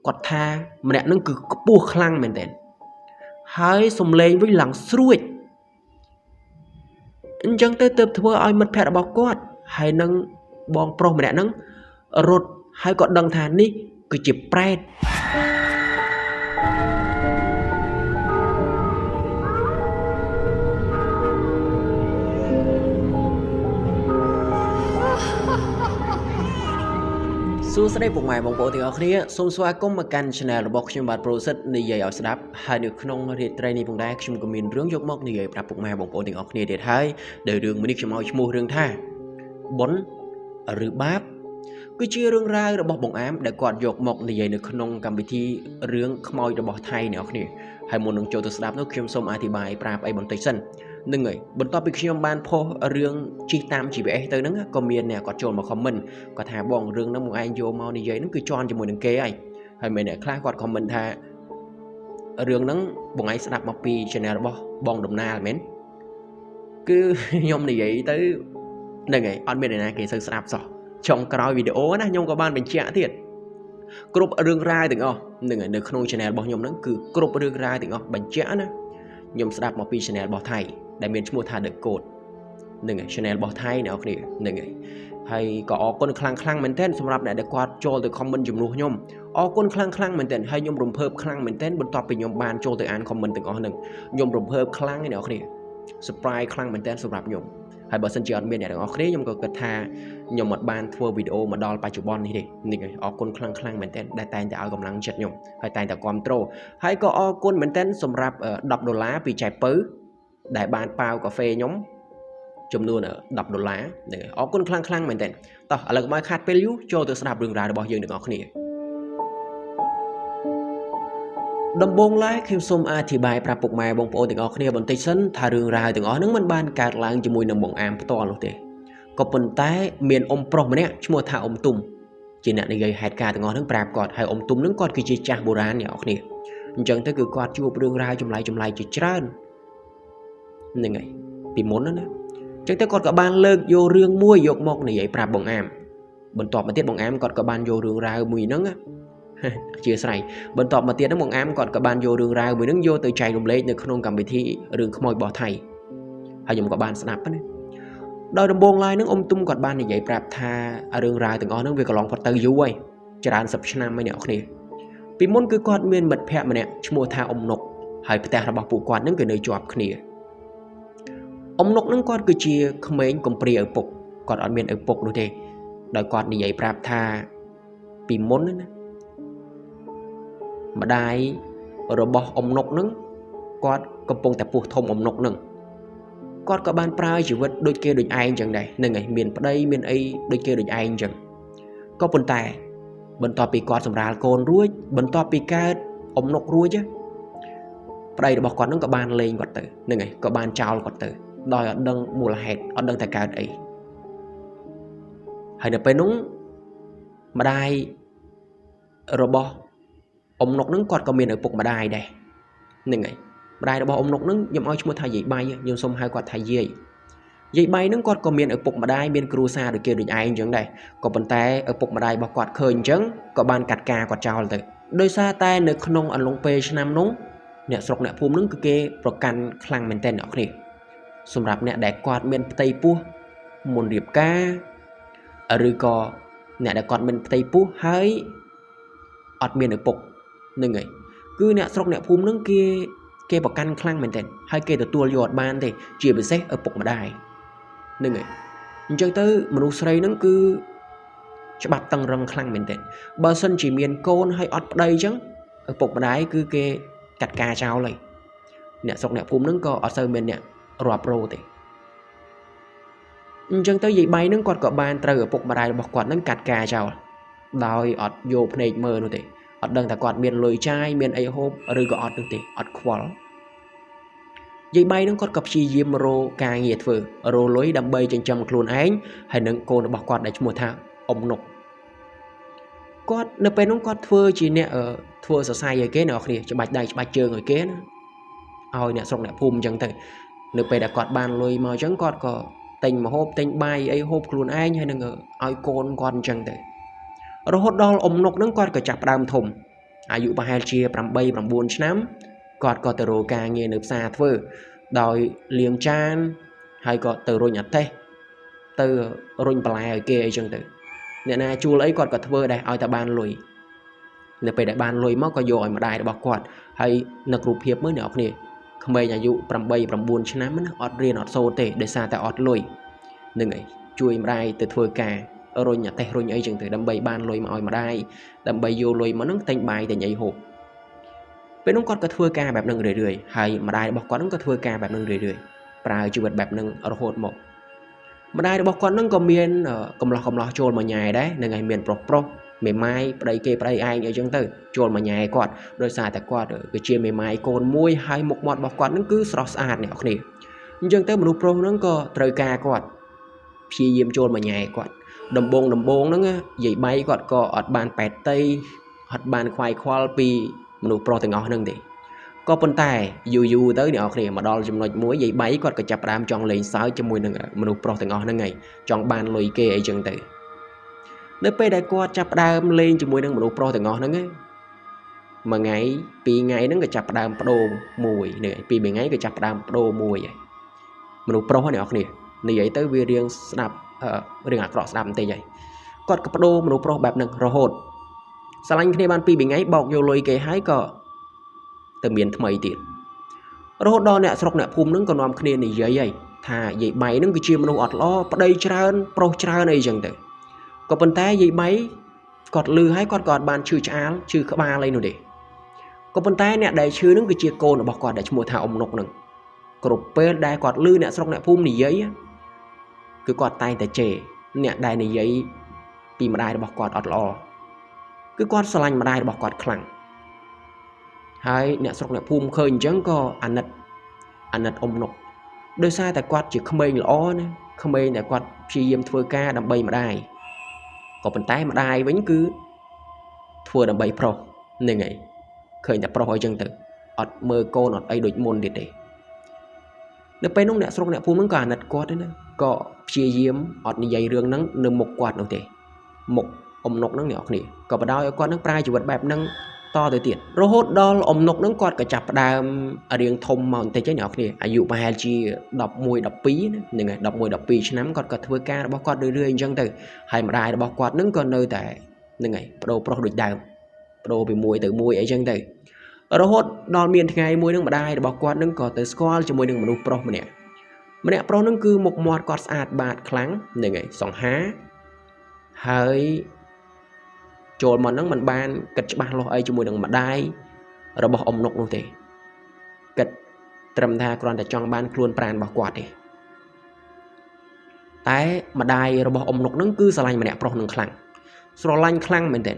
គាត់ថាម្នាក់នឹងគឺខ្ពស់ខ្លាំងមែនទែនហើយសំឡេងវិញឡើងស្រួចអញ្ចឹងទៅទើបធ្វើឲ្យមិត្តភក្តិរបស់គាត់ហើយនឹងបងប្រុសម្នាក់ហ្នឹងរត់ហើយក៏ដឹងថានេះគឺជាប្រេតសួស្តីពុកម៉ែបងប្អូនទាំងអស់គ្នាសូមស្វាគមន៍មកកាន់ Channel របស់ខ្ញុំបាទ Process និយាយឲ្យស្ដាប់ហើយនៅក្នុងរាត្រីនេះផងដែរខ្ញុំក៏មានរឿងយកមកនិយាយប្រាប់ពុកម៉ែបងប្អូនទាំងអស់គ្នាទៀតហើយដែលរឿងមួយនេះខ្ញុំឲ្យឈ្មោះរឿងថាបុណ្យឬបាបគឺជារឿងរ៉ាវរបស់បងអាមដែលគាត់យកមកនិយាយនៅក្នុងកម្មវិធីរឿងខ្មោចរបស់ថៃអ្នកនរគ្នាហើយមុននឹងចូលទៅស្ដាប់នោះខ្ញុំសូមអធិប្បាយប្រាប់អីបន្តិចសិននឹងហើយបន្ទាប់ពីខ្ញុំបានផុសរឿងជីកតាម GPS ទៅហ្នឹងក៏មានអ្នកគាត់ចូលមក comment គាត់ថាបងរឿងហ្នឹងមកឯងយកមកនិយាយហ្នឹងគឺជន់ជាមួយនឹងគេហើយមានអ្នកខ្លះគាត់ comment ថារឿងហ្នឹងបងឯងស្ដាប់មកពី channel របស់បងដំណាលមែនគឺខ្ញុំនិយាយទៅហ្នឹងហើយអត់មានអ្នកណាគេសូវស្ដាប់សោះចុងក្រោយវីដេអូណាខ្ញុំក៏បានបញ្ជាក់ទៀតគ្រប់រឿងរ៉ាវទាំងអស់ហ្នឹងហើយនៅក្នុង channel របស់ខ្ញុំហ្នឹងគឺគ្រប់រឿងរ៉ាវទាំងអស់បញ្ជាក់ណាខ្ញុំស្ដាប់មកពី channel របស់ថៃដែលមានឈ្មោះថា The Code ហ្នឹងហើយ channel របស់ថៃអ្នកនរគ្នាហ្នឹងហើយក៏អរគុណខ្លាំងមែនទែនសម្រាប់អ្នកដែលគាត់ចូលទៅ comment ជំនួសខ្ញុំអរគុណខ្លាំងមែនទែនហើយខ្ញុំរំភើបខ្លាំងមែនទែនបន្ទាប់ពីខ្ញុំបានចូលទៅអាន comment ទាំងអស់ហ្នឹងខ្ញុំរំភើបខ្លាំងឯអ្នកនរគ្នា surprise ខ្លាំងមែនទែនសម្រាប់ខ្ញុំហើយបើសិនជាអត់មានអ្នកទាំងអស់គ្នាខ្ញុំក៏គិតថាខ្ញុំអត់បានធ្វើវីដេអូមកដល់បច្ចុប្បន្ននេះទេនេះហើយអរគុណខ្លាំងមែនទែនដែលតែងតែឲ្យកម្លាំងចិត្តខ្ញុំហើយតែងតែគាំទ្រហើយក៏អរគុណមែនទែនសម្រាប់$10ពីចែកពៅដែលបានប៉ាវកាហ្វេខ្ញុំចំនួន$10ហ្នឹងអរគុណខ្លាំងមែនទែនតោះឥឡូវកុំឲ្យខាត់ពេលយូរចូលទៅស្ដាប់រឿងរ៉ាវរបស់យើងទាំងអស់គ្នាដំបូងឡើយខ្ញុំសូមអធិប្បាយប្រាប់ពុកម៉ែបងប្អូនទាំងអស់គ្នាបន្តិចសិនថារឿងរ៉ាវទាំងអស់ហ្នឹងមិនបានកើតឡើងជាមួយនឹងបងអាមផ្ទាល់នោះទេក៏ប៉ុន្តែមានអ៊ំប្រុសម្នាក់ឈ្មោះថាអ៊ំទុំជាអ្នកនិយាយហេតុការណ៍ទាំងអស់ហ្នឹងប្រាប់គាត់ហើយអ៊ំទុំហ្នឹងគាត់គឺជាចាស់បុរាណអ្នកនរគ្នាអញ្ចឹងទៅគឺគាត់ជួបរឿងរ៉ាវចម្លែកជាច្រើនហ្នឹងហើយពីមុនណាអញ្ចឹងទៅគាត់ក៏បានលើកយករឿងមួយយកមកនិយាយប្រាប់បងអាមបន្ទាប់មកទៀតបងអាមគាត់ក៏បានយករឿងរ៉ាវមួយហ្នឹងអធិស្ឋានបន្ទាប់មកទៀតហ្នឹងបងអាមគាត់ក៏បានយករឿងរ៉ាវមួយហ្នឹងយកទៅចែករំលែកនៅក្នុងកម្មវិធីរឿងខ្មោចរបស់ថៃហើយខ្ញុំក៏បានស្ដាប់ណាដោយដំបូងឡើយហ្នឹងអ៊ំទុំគាត់បាននិយាយប្រាប់ថារឿងរ៉ាវទាំងអស់ហ្នឹងវាកន្លងផុតទៅយូរហើយច្រើនសិបឆ្នាំហើយអ្នកនរគ្នាពីមុនគឺគាត់មានមិត្តភក្តិម្នាក់ឈ្មោះថាអ៊ំនុកហើយផ្ទះរបស់ពួកគាត់ហ្នឹងគឺនៅជាប់គ្នាអ៊ំនុកហ្នឹងគាត់គឺជាក្មេងកំព្រាឪពុកគាត់អត់មានឪពុកនោះទេដោយគាត់និយាយប្រាប់ថាពីមុនណាម្ដាយរបស់អ៊ំនុកហ្នឹងគាត់កំពុងតែពោះធំអ៊ំនុកហ្នឹងគាត់ក៏បានប្រើជីវិតដូចគេដូចឯងចឹងដែរហ្នឹងហើយមានប្តីមានអីដូចគេដូចឯងចឹងក៏ប៉ុន្តែបន្ទាប់ពីគាត់សម្រាលកូនរួចបន្ទាប់ពីកើតអ៊ំនុករួចប្តីរបស់គាត់ហ្នឹងក៏បានលេងគាត់ទៅហ្នឹងហើយក៏បានចោលគាត់ទៅដោយអត់ដឹងមូលហេតុអត់ដឹងតែកើតអីហើយនៅពេលនោះម្ដាយរបស់អ៊ំនុកហ្នឹងគាត់ក៏មានឪពុកម្ដាយដែរហ្នឹងហើយម្ដាយរបស់អ៊ំនុកហ្នឹងខ្ញុំឲ្យឈ្មោះថាយាយបៃខ្ញុំសូមហៅគាត់ថាយាយបៃហ្នឹងគាត់ក៏មានឪពុកម្ដាយមានគ្រួសារដូចគេដូចឯងអញ្ចឹងដែរក៏ប៉ុន្តែឪពុកម្ដាយរបស់គាត់ឃើញអញ្ចឹងក៏បានកាត់ការគាត់ចោលទៅដោយសារតែនៅក្នុងអំឡុងពេលឆ្នាំនោះអ្នកស្រុកអ្នកភូមិហ្នឹងគឺគេប្រកាន់ខ្លាំងមែនទែនអ្នកគ្នាសម្រាប់អ្នកដែលគាត់មានផ្ទៃពោះមុនរៀបការឬក៏អ្នកដែលគាត់មានផ្ទៃពោះហើយអត់មានឪពុកហ្នឹងហើយគឺអ្នកស្រុកអ្នកភូមិហ្នឹងគេប្រកាន់ខ្លាំងមែនទែនហើយគេទទួលយកអត់បានទេជាពិសេសឪពុកម្ដាយហ្នឹងហើយអញ្ចឹងទៅមនុស្សស្រីហ្នឹងគឺច្បាប់តឹងរឹងខ្លាំងមែនទែនបើសិនជាមានកូនហើយអត់ប្តីអញ្ចឹងឪពុកម្ដាយគឺគេកាត់ការចោលហើយអ្នកស្រុកអ្នកភូមិហ្នឹងក៏អត់សូវមានអ្នករាប់រោទេអញ្ចឹងទៅយាយបៃហ្នឹងគាត់ក៏បានត្រូវឪពុកម្ដាយរបស់គាត់ហ្នឹងកាត់ការចោលដោយអត់យកភ្នែកមើលនោះទេអត់ដឹងថាគាត់មានលុយចាយមានអីហូបឬក៏អត់នោះទេអត់ខ្វល់យាយបៃហ្នឹងគាត់ក៏ព្យាយាមរកការងារធ្វើរកលុយដើម្បីចិញ្ចឹមខ្លួនឯងហើយនឹងកូនរបស់គាត់ដែលឈ្មោះថាអ៊ំនុកគាត់នៅពេលនោះគាត់ធ្វើជាអ្នកធ្វើសរសៃឲ្យគេអ្នកគ្នាច្បាច់ដៃច្បាច់ជើងឲ្យគេណាឲ្យអ្នកស្រុកអ្នកភូមិអញ្ចឹងទៅនៅពេលដែលគាត់បានលុយមកអញ្ចឹងគាត់ក៏ទិញម្ហូបទិញបាយអីហូបខ្លួនឯងហើយនឹងឲ្យកូនគាត់អញ្ចឹងទៅរហូតដល់អ៊ំនុកហ្នឹងគាត់ក៏ចាប់ផ្ដើមធំ អាយុប្រហែលជា8 9ឆ្នាំគាត់ក៏ទៅរកការងារនៅផ្សារធ្វើដោយលាងចានហើយក៏ទៅរុញអតេសទៅរុញបន្លែឲ្យគេអីចឹងទៅអ្នកណាជួលអីគាត់ក៏ធ្វើដែរឲ្យតែបានលុយនៅពេលដែលបានលុយមកក៏យកឲ្យម្ដាយរបស់គាត់ហើយនៅរូបភាពមើលអ្នកនរគ្នាក្មេងអាយុ8 9ឆ្នាំណាអត់រៀនអត់សូត្រទេដោយសារតែអត់លុយនឹងឯងជួយម្ដាយទៅធ្វើការរុញអតេសរុញអីចឹងទៅដើម្បីបានលុយមកឲ្យម្ដាយដើម្បីយកលុយមកហ្នឹងទិញបាយទិញអីហូបពេលនោះគាត់ក៏ធ្វើការបែបហ្នឹងរឿយៗហើយម្ដាយរបស់គាត់ហ្នឹងក៏ធ្វើការបែបហ្នឹងរឿយៗប្រើជីវិតបែបហ្នឹងរហូតមកម្ដាយរបស់គាត់ហ្នឹងក៏មានកំឡោះចូលមកញ៉ែដែរនឹងឯងមានប្រុសមេម៉ាយប្តីគេប្តីឯងអីចឹងទៅចូលមកញ៉ែគាត់ដោយសារតែគាត់គឺជាមេម៉ាយកូនមួយហើយមុខមាត់របស់គាត់ហ្នឹងគឺស្រស់ស្អាតអ្នកគ្នាអញ្ចឹងទៅមនុស្សប្រុសហ្នឹងក៏ត្រូវការគាត់ព្យាយាមចូលមកញ៉ែគាត់ដំបងហ្នឹងយាយបៃគាត់ក៏អត់បានប៉ែតតីអត់បានខ្វាយខ្វល់ពីមនុស្សប្រុសទាំងអស់ហ្នឹងទេក៏ប៉ុន្តែយូរទៅអ្នកនរគ្នាមកដល់ចំណុចមួយយាយបៃគាត់ក៏ចាប់ផ្ដើមចង់លេងសើចជាមួយនឹងមនុស្សប្រុសទាំងអស់ហ្នឹងឯងចង់បានលុយគេអីចឹងទៅនៅពេលដែលគាត់ចាប់ផ្ដើមលេងជាមួយនឹងមនុស្សប្រុសទាំងអស់ហ្នឹងមួយថ្ងៃពីរថ្ងៃហ្នឹងក៏ចាប់ផ្ដើមបដូរមួយនេះពីរថ្ងៃក៏ចាប់ផ្ដើមបដូរមួយឯងមនុស្សប្រុសអ្នកនរគ្នានិយាយទៅវារៀងស្ដាប់រឿងអាក្រក់ស្ដាប់បន្តិចហើយគាត់ក៏បដូរមនុស្សប្រុសបែបហ្នឹងរហូតស្រឡាញ់គ្នាបាន2 ថ្ងៃបោកយកលុយគេហើយក៏ទៅមានថ្មីទៀតរហូតដល់អ្នកស្រុកអ្នកភូមិហ្នឹងក៏នាំគ្នានិយាយហើយថាយាយបៃហ្នឹងគឺជាមនុស្សអត់ល្អប្តីច្រើនប្រុសច្រើនអីចឹងទៅក៏ប៉ុន្តែយាយបៃគាត់លឺហើយគាត់ក៏អត់បានឈឺឆ្អាលឈឺក្បាលអីនោះទេក៏ប៉ុន្តែអ្នកដែលឈឺហ្នឹងគឺជាកូនរបស់គាត់ដែលឈ្មោះថាអ៊ំនុកហ្នឹងគ្រប់ពេលដែលគាត់លឺអ្នកស្រុកអ្នកភូមិនិយាយគឺគាត់តែងតែជេរអ្នកដែលនិយាយពីម្ដាយរបស់គាត់អត់ល្អគឺគាត់ស្រឡាញ់ម្ដាយរបស់គាត់ខ្លាំងហើយអ្នកស្រុកអ្នកភូមិឃើញអញ្ចឹងក៏អាណិតអ៊ំនុកដោយសារតែគាត់ជាក្មេងល្អណាក្មេងដែលគាត់ព្យាយាមធ្វើការដើម្បីម្ដាយក៏ប៉ុន្តែម្ដាយវិញគឺធ្វើដើម្បីប្រុសហ្នឹងហើយឃើញតែប្រុសអីចឹងទៅអត់មើលកូនអត់អីដូចមុនទៀតទេនៅពេលនោះអ្នកស្រុកអ្នកភូមិហ្នឹងក៏អាណិតគាត់ដែរណាក៏ព្យាយាមអត់និយាយរឿងហ្នឹងនៅមុខគាត់នោះទេមុខអ៊ំនុកហ្នឹងអ្នកគ្នាក៏បដ ாய் ឲ្យគាត់ហ្នឹងប្រើជីវិតបែបហ្នឹងតទៅទៀតរហូតដល់អ៊ំនុកហ្នឹងគាត់ក៏ចាប់ផ្ដើមរៀងធំមកបន្តិចហ្នឹងអ្នកគ្នាអាយុប្រហែលជា11 12ហ្នឹងហើយ11 12ឆ្នាំគាត់ក៏ធ្វើការរបស់គាត់រឿយៗអញ្ចឹងទៅហើយម្ដាយរបស់គាត់ហ្នឹងក៏នៅតែហ្នឹងហើយបដូរប្រុសដូចដើមបដូរពីមួយទៅមួយអីចឹងទៅរហូតដល់មានថ្ងៃមួយហ្នឹងម្ដាយរបស់គាត់ហ្នឹងក៏ទៅស្គាល់ជាមួយនឹងមនុស្សប្រុសម្នាក់ប្រុសហ្នឹងគឺមុខមាត់គាត់ស្អាតបាតខ្លាំងហ្នឹងហើយសង្ហាហើយចូលមកហ្នឹងមិនបានគិតច្បាស់លាស់អីជាមួយនឹងម្ដាយរបស់អ៊ំនុកនោះទេគិតត្រឹមថាគ្រាន់តែចង់បានខ្លួនប្រាណរបស់គាត់ទេតែម្ដាយរបស់អ៊ំនុកហ្នឹងគឺស្រឡាញ់ម្នាក់ប្រុសនឹងខ្លាំងស្រឡាញ់ខ្លាំងមែនទែន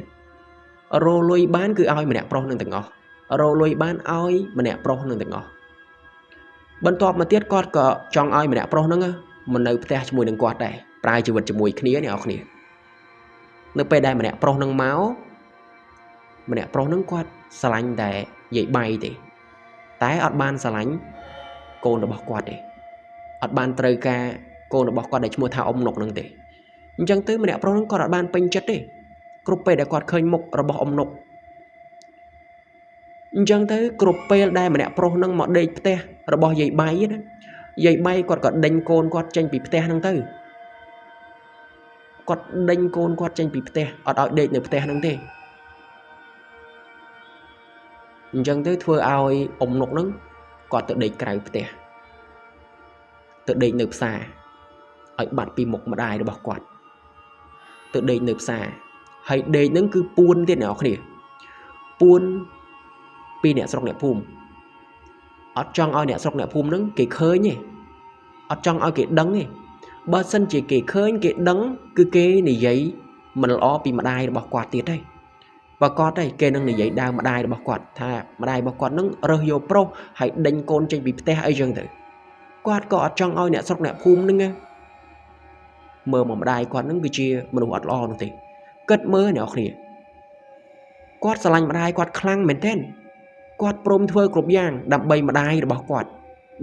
រលុយបានគឺឲ្យម្នាក់ប្រុសនឹងទាំងអស់រលុយបានឲ្យម្នាក់ប្រុសនឹងទាំងអស់បន្ទាប់មកទៀតគាត់ក៏ចង់ឲ្យម្នាក់ប្រុសហ្នឹងមកនៅផ្ទះជាមួយនឹងគាត់ដែរប្រើជីវិតជាមួយគ្នាអ្នកនរគ្នានៅពេលដែលម្នាក់ប្រុសនឹងមកម្នាក់ប្រុសនឹងគាត់ស្រឡាញ់តែយាយបៃទេតែអត់បានស្រឡាញ់កូនរបស់គាត់ទេអត់បានត្រូវការកូនរបស់គាត់ដែលឈ្មោះថាអ៊ំនុកនឹងទេអញ្ចឹងទៅម្នាក់ប្រុសនឹងគាត់អត់បានពេញចិត្តទេគ្រប់ពេលដែលគាត់ឃើញមុខរបស់អ៊ំនុកអញ្ចឹងទៅគ្រប់ពេលដែលម្នាក់ប្រុសនឹងមកដេកផ្ទះរបស់យាយបៃណាយាយបៃគាត់ក៏ដេញកូនគាត់ចេញពីផ្ទះហ្នឹងទៅគាត់ដេញកូនគាត់ចេញពីផ្ទះអត់ឲ្យដេកនៅផ្ទះហ្នឹងទេអញ្ចឹងទៅធ្វើឲ្យអ៊ំនុកហ្នឹងគាត់ទៅដេកក្រៅផ្ទះទៅដេកនៅផ្សារឲ្យបាត់ពីមុខម្ដាយរបស់គាត់ទៅដេកនៅផ្សារហើយដេកហ្នឹងគឺពួនទៀតអ្នកនរគ្នាពួនពីអ្នកស្រុកអ្នកភូមិអត់ចង់ឲ្យអ្នកស្រុកអ្នកភូមិហ្នឹងគេឃើញទេអត់ចង់ឲ្យគេដឹងទេបើសិនជាគេឃើញគេដឹងគឺគេនិយាយមិនល្អពីម្ដាយរបស់គាត់ទៀតទេបើគាត់ទេគេនឹងនិយាយដើមម្ដាយរបស់គាត់ថាម្ដាយរបស់គាត់នឹងរើសយកប្រុសហើយដេញកូនចេញពីផ្ទះអីចឹងទៅគាត់ក៏អត់ចង់ឲ្យអ្នកស្រុកអ្នកភូមិហ្នឹងមើលមកម្ដាយគាត់នឹងគឺជាមនុស្សអត់ល្អនោះទេគិតមើលអ្នកគ្នាគាត់ស្រឡាញ់ម្ដាយគាត់ខ្លាំងមែនទែនគាត់ព្រមធ្វើគ្រប់យ៉ាងដើម្បីម្ដាយរបស់គាត់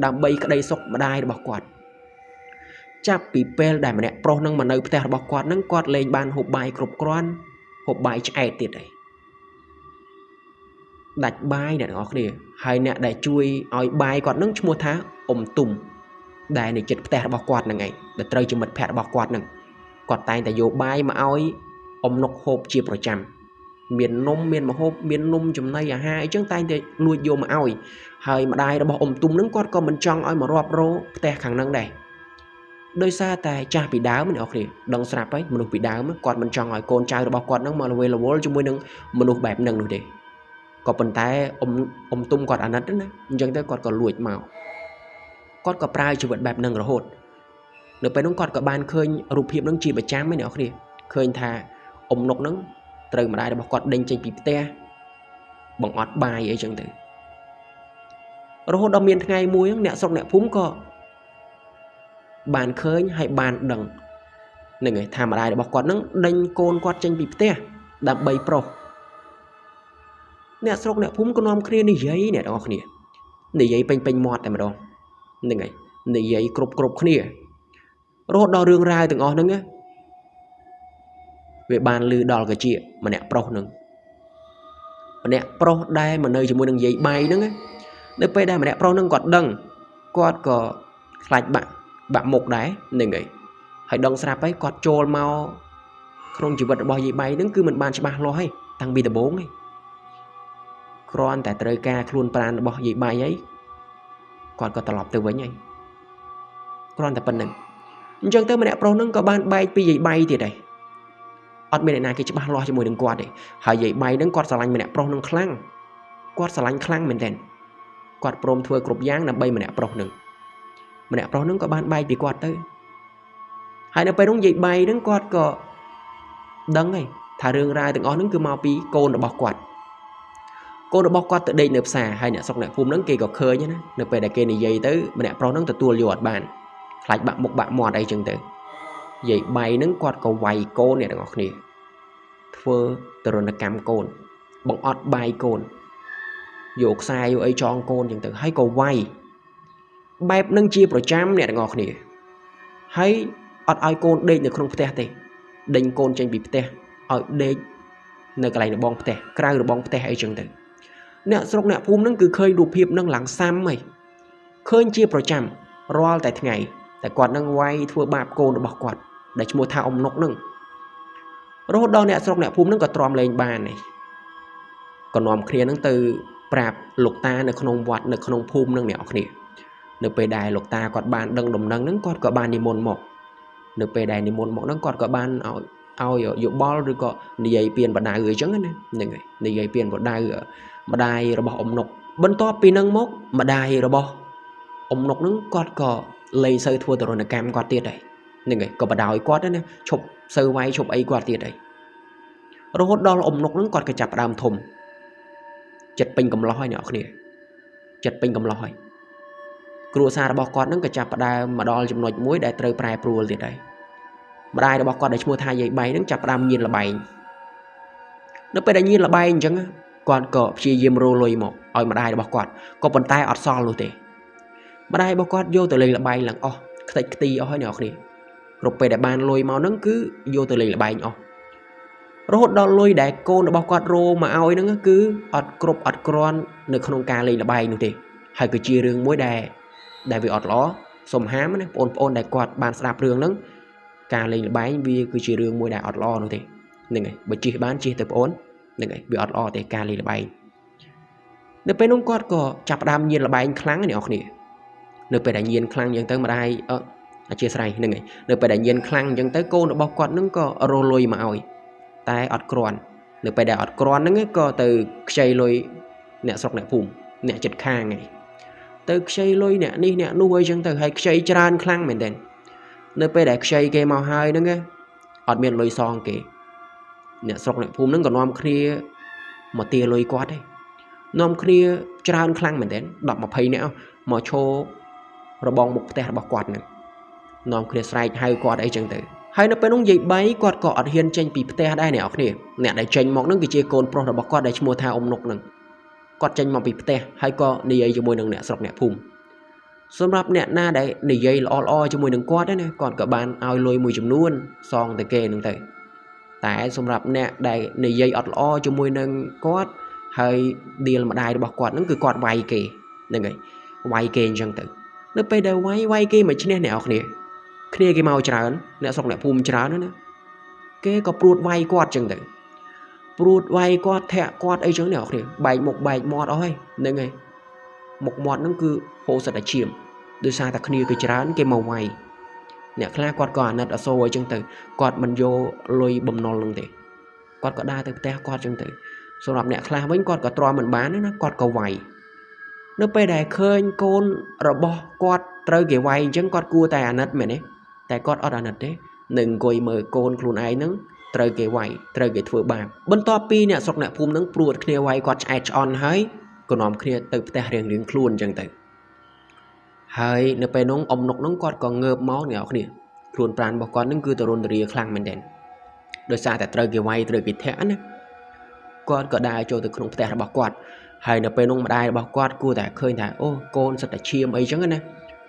ដើម្បីក្តីសុខម្ដាយរបស់គាត់ចាប់ពីពេលដែលម្នាក់ប្រុសនឹងមកនៅផ្ទះរបស់គាត់នឹងគាត់លែងបានហូបបាយគ្រប់គ្រាន់ហូបបាយឆ្អែតទៀតហើយ đặt bài nè ngọc nè hai nè để chui oi bài quạt nâng mua thá tùm đại này chật tè bọc quạt này để chơi cho mật pẹt bọc quạt này quạt tay tại vô bài mà oi nọc hộp chia pro trăm miền nôm miền mà hộp miền nôm chùm này à hai chân tay thì nuôi vô mà oi hơi mà đai nó bỏ tùm nâng quạt còn mình trong oi mà rọp rô tè khẳng năng đây đôi xa tại cha bị đá mình học thì đằng sạp ấy mình bị đá mới quạt mình trong oi con trai nó bọc quạt nâng mà về là vô cho môi nâng mình bẹp nâng rồi đi có phần tay tung quạt anh đó nè chân tới quạt còn lùi màu quạt có prai chụp bẹp nâng rồi hột đượcไปน้องกอดกับบ้านเคยรูปเพียบน้องจีบประจำไหมเนี่ยคือเคยท่านกน้องเติมมาได้บอกกอดเด้งใจปีเต้บังอดบายไอ้จังเตอเราดอมเมียนไงมวยเนี่ยสกเนี่ยพุ่มก็บ้านเคยให้บ้านดังหนึ่งไงทำมาได้บอกกอดน้องเด้งโกนกอดใจปีเต้ดับใบโปรเนี่ยสกเนี่ยพุ่มก็นอมเคลียร์นี่ยัยเนี่ยดอกเนี่ยนี่ยัยเป็นมอดแต่มาดองหนึ่งไงนี่ยัยกรบเนี่ยรถดอเรื่องรายถึงอ๋อนึงไงเวบานลือดอลกระเจี๊ยมันเนี่ยโปรหนึ่งมันเนี่ยโปรได้มันเนยจะมือหนึ่งใหญ่ใบนึงไงเดี๋ยวไปได้มันเนี่ยโปรนึงกอดดังกอดก็คลายบะหมกได้หนึ่งไงให้ดังสลับไปกอดโจลเมาโครงจีบดบอยใหญ่ใบนึงคือมันบานจะมาลอยตั้งบีตะโบงไงครอนแต่เตยกาคลุนปานบอยใหญ่ใบยัยกอดก็ตลบตัวไว้ไงครอนแต่เป็นหนึ่งจังเตอร์มันเนี่ยโปรนึงก็บ้านใบปีใหญ่ใบทีใดอดเมนนาคิดจะบ้านลอยจะมวยหนึ่งกวาดเลยหายใหญ่ใบนึงกวาดสลังมันเนี่ยโปรนึงคลั่งกวาดสลังคลั่งเหมือนกันกวาดโปรมทัวร์กรบย่างนำใบมันเนี่ยโปรนึงมันเนี่ยโปรนึงก็บ้านใบปีกวาดเตอร์หายนำไปน้องใหญ่ใบนึงกวาดก็ดังไงถ้าเรื่องรายถึงอ๋อนึงคือมาปีโกนบอกกวาดโกนบอกกวาดตัวเด็กเนือบสาหายเนี่ยสกเนี่ยภูมินึงเกี่ยวกับเคยนะเนือบไปแต่เกนี่ใหญ่เตอร์มันเนี่ยโปรนึงตัวหยอดบานคลายบะหมกบะมอดไอ้จังเตอใหญ่ใบนึงกอดก็ไวโกนเนี่ยต่างออกนี่เฟอร์ตรนกรรมโกนบังอดใบโกนโยกทรายโยไอจองโกนจังเตอให้ก็ไวแบบนึงจีประจำเนี่ยต่างออกนี่ให้อดไอโกนเด็กในครองประเทศเตเด็กโกนจังปีประเทศเอาเด็กในกลายในบองประเทศกลายในบองประเทศไอ้จังเตอเนี่ยสรุปเนี่ยภูมินึงคือเคยดูเพียบนึงหลังซ้ำไหมเคยจีประจำรอแต่ไงแต่กอดนั่งไว้ทั่วบาปโกนบอกกอดได้ชั่วท่านกนึงรถดอกเนี่ยสกเนี่ยภูมินั่งก็ตรอมเลงบานนี่ก็นอมเคลียร์นั่งตือปราบหลกตาในขนมวัดในขนมภูมินั่งเนี่ยออกนี่เนื้อไปได้หลกตากอดบานดังดมดังนั่งกอดกอดบานนิมนต์หมกเนื้อไปได้นิมนต์หมกนั่งกอดกอดบานเอาอยู่บอลหรือก็นิยายเปลี่ยนบัดได้เอ๋ยจังนะยังไงนิยายเปลี่ยนบัดได้บัดได้ระบอบนกบรรทอปีนั่งมกบัดได้ระบอบนกนั่งกอดก็เลยเซอร์ทัวร์ตัวนักการกอดเตี้ยได้หนึ่งไงก็บดาวไอ้กอดนั่นนะฉบเซอร์ไว้ฉบไอ้กอดเตี้ยได้รถดอลอมนกนั่งกอดกระจับดามทมจัดเป็นกำล้อยเนี่ยเนี่ยจัดเป็นกำล้อยกลัวซาระบอกกอดนั่งกระจับดามมาดอลจำนวนมุ้ยได้เตยปลายปลัวเตี้ยได้มาได้ระบอกกอดได้ชั่วทายใหญ่ใบนั่งจับดามยินละใบนั่งไปได้ยินละใบจังกอดก็ชีเยี่ยมโรลอยหมกเอามาได้ระบอกกอดก็ปนใต้อดซอลเลยเตมาได้บอกกอดโยตัวเลยละใบหลังอ๋อตีอ๋อให้เนี่ยนี่รบไปแต่บานลอยมานั่งคือโยตัวเลยละใบอ๋อรถดอลลอยได้โกนบอกกอดโรมาเอาไอ้นั่นก็คืออดกรบอดกรอนในขนมกาเลยละใบนู่นดิให้ก็จีเรื่องมวยได้ไปอดล้อสมหามนะปนได้กอดบานสลับเรื่องนั้นกาเลยละใบวีคือจีเรื่องมวยได้อดล้อนู่นดิหนึ่งไงไปจีบ้านจีแต่ปนหนึ่งไงไปอดล้อแต่กาเลยละใบเดี๋ยวไปน้องกอดก็จับดำเย็นละใบครั้งเนี่ยออกนี่เนื้อไปได้เย็นคลั่งยังเติมมาได้เชียร์ใส่หนึ่งไงเนื้อไปได้เย็นคลั่งยังเติมโกนบอกกอดนั่งก็โรลอยมาเอาแต่อดกรอนเนื้อไปได้อดกรอนนั่งก็từใจลอยเนี่ยสกเนี่ยพุ่มเนี่ยจัดข้างไงtừใจลอยเนี่ยนี่เนี่ยนู่นยังtừให้ใจจานคลั่งเหมือนเดิมเนื้อไปได้ใจเกมเอาให้นั่งไงอดเมียนลอยซองเกเนี่ยสกเนี่ยพุ่มนั่งก็นอมเคลียมาเตียลอยกอดได้นอมเคลียจานคลั่งเหมือนเดิมดอกมาเพย์เนี่ยมาโชว์ระบองมุกแต่ระบกอดหนึ่งนอมเคลียร์ไซด์ให้กอดไอ้จังเตอให้นับไปน้องใหญ่ใบกอดกอดเฮียนเจนปีแต่ได้เนี่ยออกเนี่ยได้เจนมองนั่งกิจโกนโปรระบกอดได้ชั่วท่านกหนึ่งกอดเจนมองปีแต่ให้ก็นิยายจมูกหนึ่งเนี่ยสำหรับเนี่ยพุ่มสำหรับเนี่ยหน้าได้นิยายอ้อจมูกหนึ่งกอดได้เนี่ยก่อนกับบานเอาลอยมือจำนวนซองแต่เกหนึ่งแต่สำหรับเนี่ยได้นิยายอ้อจมูกหนึ่งกอด hơi đi mà đài bọc quạt nó cứ quạt vay kì nè người vay kì chẳng tự nó bây giờ vay kì mà trên này kia cái màu trắng nè xong lại phùm trắng nữa cái có pruột vay quạt chẳng tự pruột vay quạt thẹ quạt ấy chẳng nào kia bài mọt ơi nè người một mọt nó cứ hồ sật là chìm đưa xa ta kia cái trắng cái màu vay nè khá quạt còn nè ở sâu ấy chẳng tự quạt mình vô lôi bầm non luôn thì quạt có đa từ te quạt chẳng tự xong rồi nè khá với quạt có trò mình bán nó quạt cầu vay nó bây giờ khơi con rồi bỏ quạt trời cái vay chẳng quạt cua tài anh mẹ đấy tại quạt ở anh đấy đừng coi mờ con luôn ai nứng trời cái vay trời cái thừa bạc bên to pi nè sọc nè phum nứng pruột kia vay quạt edge on hơi còn nóm kia từ te riêng luôn chẳng tự hơi nó bây nóng ông nóc nóng quạt còn ngợp máu nè kia luôn pràn bỏ quạt nứng cứ từ rôn rìa khăng mình đèn đôi xa tại trời cái vay trời cái thẻ nè quạt có đai cho từ không te bỏ quạt hay là bên ông mà đai bảo quát cua tại khơi thả ô con sẽ chiêm ấy chẳng nè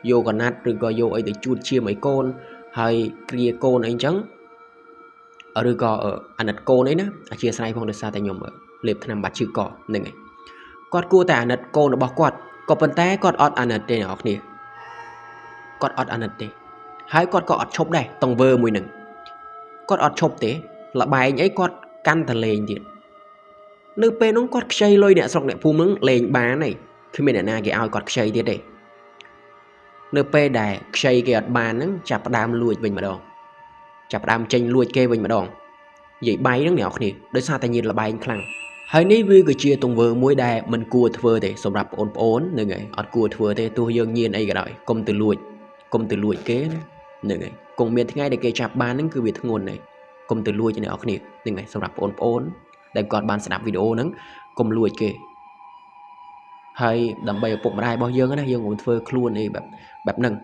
vô còn nát rồi có vô ấy để chuột chiêm ấy con hay kia con ấy chẳng ở đây có ở anh đặt con ấy nè chia sẻ không được sao tại nhom ở liệp nằm bát chữ cỏ này này quát cua tại anh đặt con nó bảo quát có phần té quát ọt anh đặt đây nọ nè quát ọt anh đặt đây hai quát có ọt chốc đây tòng vơ mùi nừng quát ọt chốc thế là bài ấy quát căn thần lên gì nước pe nó quạt xây lôi nè xong nè phun nướng lên bán này khi mình là cái ao quạt xây thế đây nước pe đài xây cái bàn nó chập đam lùi mình mà đòn chập đam tranh lùi kê mình mà đòn vậy bay nó nhỏ nè đối sao tự nhiên là bay khăng hay ní vì cái chia tung vừa mũi đài mình cua thưa để xongรับổn nơi người ở cua thưa để tôi dương nhiên ấy cái đó công từ lùi kế nơi người cùng miền ngay để cái chập bàn nó cứ việc nguồn này công từ lùi cho này ở nè nơi người xongรับổn để còn bạn sẽ đọc video nắng cùng lùi kì hay đầm bầy phục đai bao nhiêu cái này dương ngồi phơi luôn điแบบnâng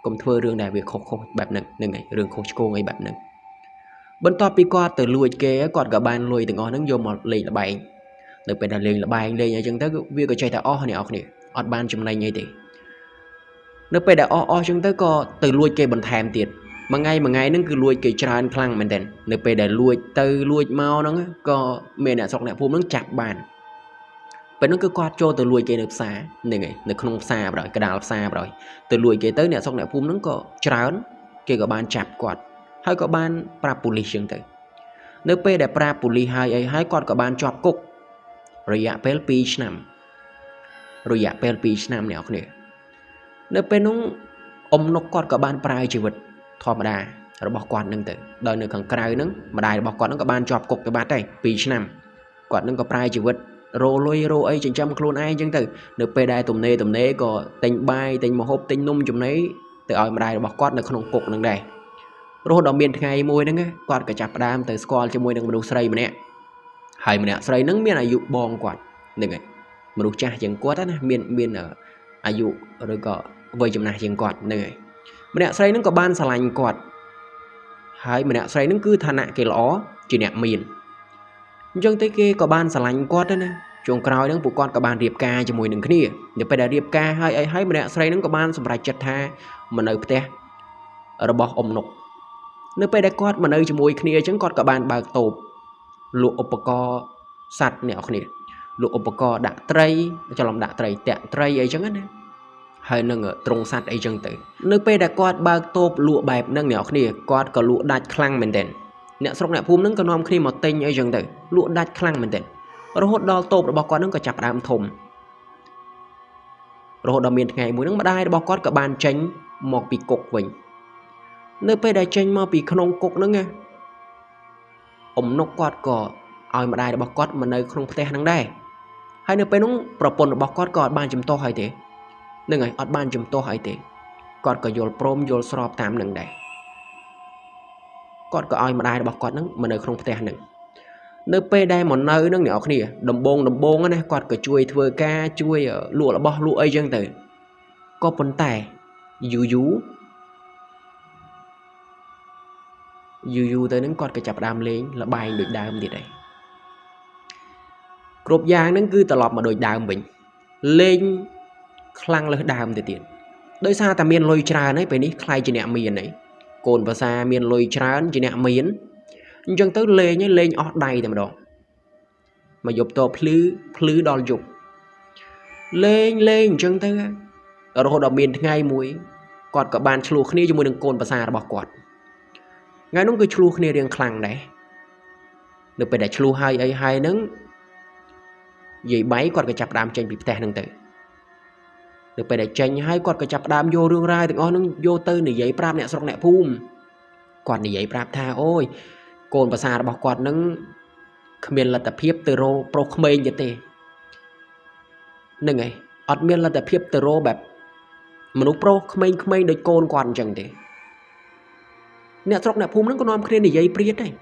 cùng phơi rương đại việc khôแบบnâng nâng này rương khô cô ngayแบบnâng bên to pi qua từ lùi kì còn cả bạn lùi từ ngõ nắng vô một lì là bài được bên là lì là bài lên nhà chân tới việc cái chơi ta o này học này ọt ban trong này như thế nước bên đã o chân tới có từ lùi kì bằng thèm tiền mà ngay nó cứ lùi cái tràn khăng mình đền được về để lùi mau nó có mẹ nè sọc nè phun nó chặt bàn bên nó cứ qua cho từ lùi cái được xa này được không xa rồi cái đào xa rồi từ lùi cái tới nè sọc nè phun nó có tràn cái có bàn chặt quạt hay có bàn prapuli chẳng tới nước về để prapuli hai quạt có bàn chọc cục rồi dạ pelpi nằm rồi dạ pelpi nằm nè ok nè nước về nó nó quạt có bàn prai chỉ vậtธรรมดาเราบอกก่อนนึงแต่โดยในขังไกลนึงมาได้บอกก่อนนึงกับบานจอบกบกับบ้านได้ปีชนำก่อนนึงกับปลายชีวิตโรลุยโรไอจังจำครูนไอจังแต่เนื้อไปได้ตุ่มเน่ก็เต็งใบเต็งมหอบเต็งนุ่มจุ่มนี้แต่เอามาได้บอกก่อนในขนมกบนึงได้โรดอกเมียนไงมวยนึงไงก่อนกับจับดามแต่สกอลจะมวยนึงมาดูใส่มาเนี่ยให้มาเนี่ยใส่นึงเมียนอายุบองก่อนนึงไงมาดูจ้าอย่างกวดนะเมียนอายุหรือก็วัยจำนาอย่างก่อนนึงไงmình đã xây nó có ban xà lành quạt hay mình đã xây nó cứ thà nạ cái lõ chỉ nẹt miền trong tới kia có ban xà lành quạt đó nè chuồng cào nó phụ con có ban điệp ca cho mùi đừng kia để phải đã điệp ca hay mình đã xây nó có ban sầm rạch chặt tha mình ở te ở bọc ôm nục nếu phải đã quạt mình ở cho mùi kia chẳng còn có ban bạc tộp lụa opco sạch nẹo kia lụa opco đã tray cho lòng đã tray tẹt tray ấy chẳng á hay nâng ở trong sát ấy chân tử nước pe đã quạt ba tốp lụa bẹp nâng nẻo kia quạt có lụa đạch khăng mình đền nẻo sọc nẻo phum nâng có nom khi một tinh ấy chân tử lụa đạch khăng mình đền rồi hốt đo tốp rồi bao quạt nâng có chặt đám thùng rồi hốt đo miền ngày mũi nâng mà đai bao quạt có bàn tránh một bị cục vĩnh nước pe đã tránh mà bị không cục nữa nghe nóc quạt có ai mà đai bao quạt mà nơi không thể năng đây hay nước pe nông propon bao quạt có bàn chấm to hay thế nên ngày ở ban chấm to hay thế còn có vô prom vô srop tam nâng đây còn có ai mà đai bọc quạt nâng mà nơi không thể nâng nơi pe đây một nơi nâng nhỏ kia đầm bông á nè còn có chui thưa ca chui ở lụa là bo lụa ấy chân từ có vấn tài dú tới nâng còn cái chập đam lên là bài được đam gì đây cột giang nâng cứ tờ lọp mà đổi đam mình lên khăng lỡ đàm để tiền đối xa ta miền lôi trà này phải đi khai trên nẹt miền này cồn và xa miền lôi trà trên nẹt miền nhưng tới lên nhé lên ọt đầy thì mà đó mà dục to phứ đo dục lên chân tới ở hồ đào miền ngay mũi quạt cả bàn chlu khné cho mùi đừng cồn và xa ra bọc quạt ngay nó cứ chlu khné riêng khăn đấy được phải để chlu hai nứng vậy bấy quạt cái chập đam trên bị tè nâng tự được phải để tranh hai quạt cái chập đam vô rương rai từng ó nâng vô tư này vậy pram nè sọc nè phum quạt này vậy pram tha ôi cồn và xa ra bọc quạt nâng miền là tập hiệp từ rô pro khmên vậy tê nâng ấy ọt miền là tập hiệp từ rô bẹp mà nó pro khmên đôi cồn quạt chẳng thế nè sọc nè phum nó có nom khné này vậy priết đấy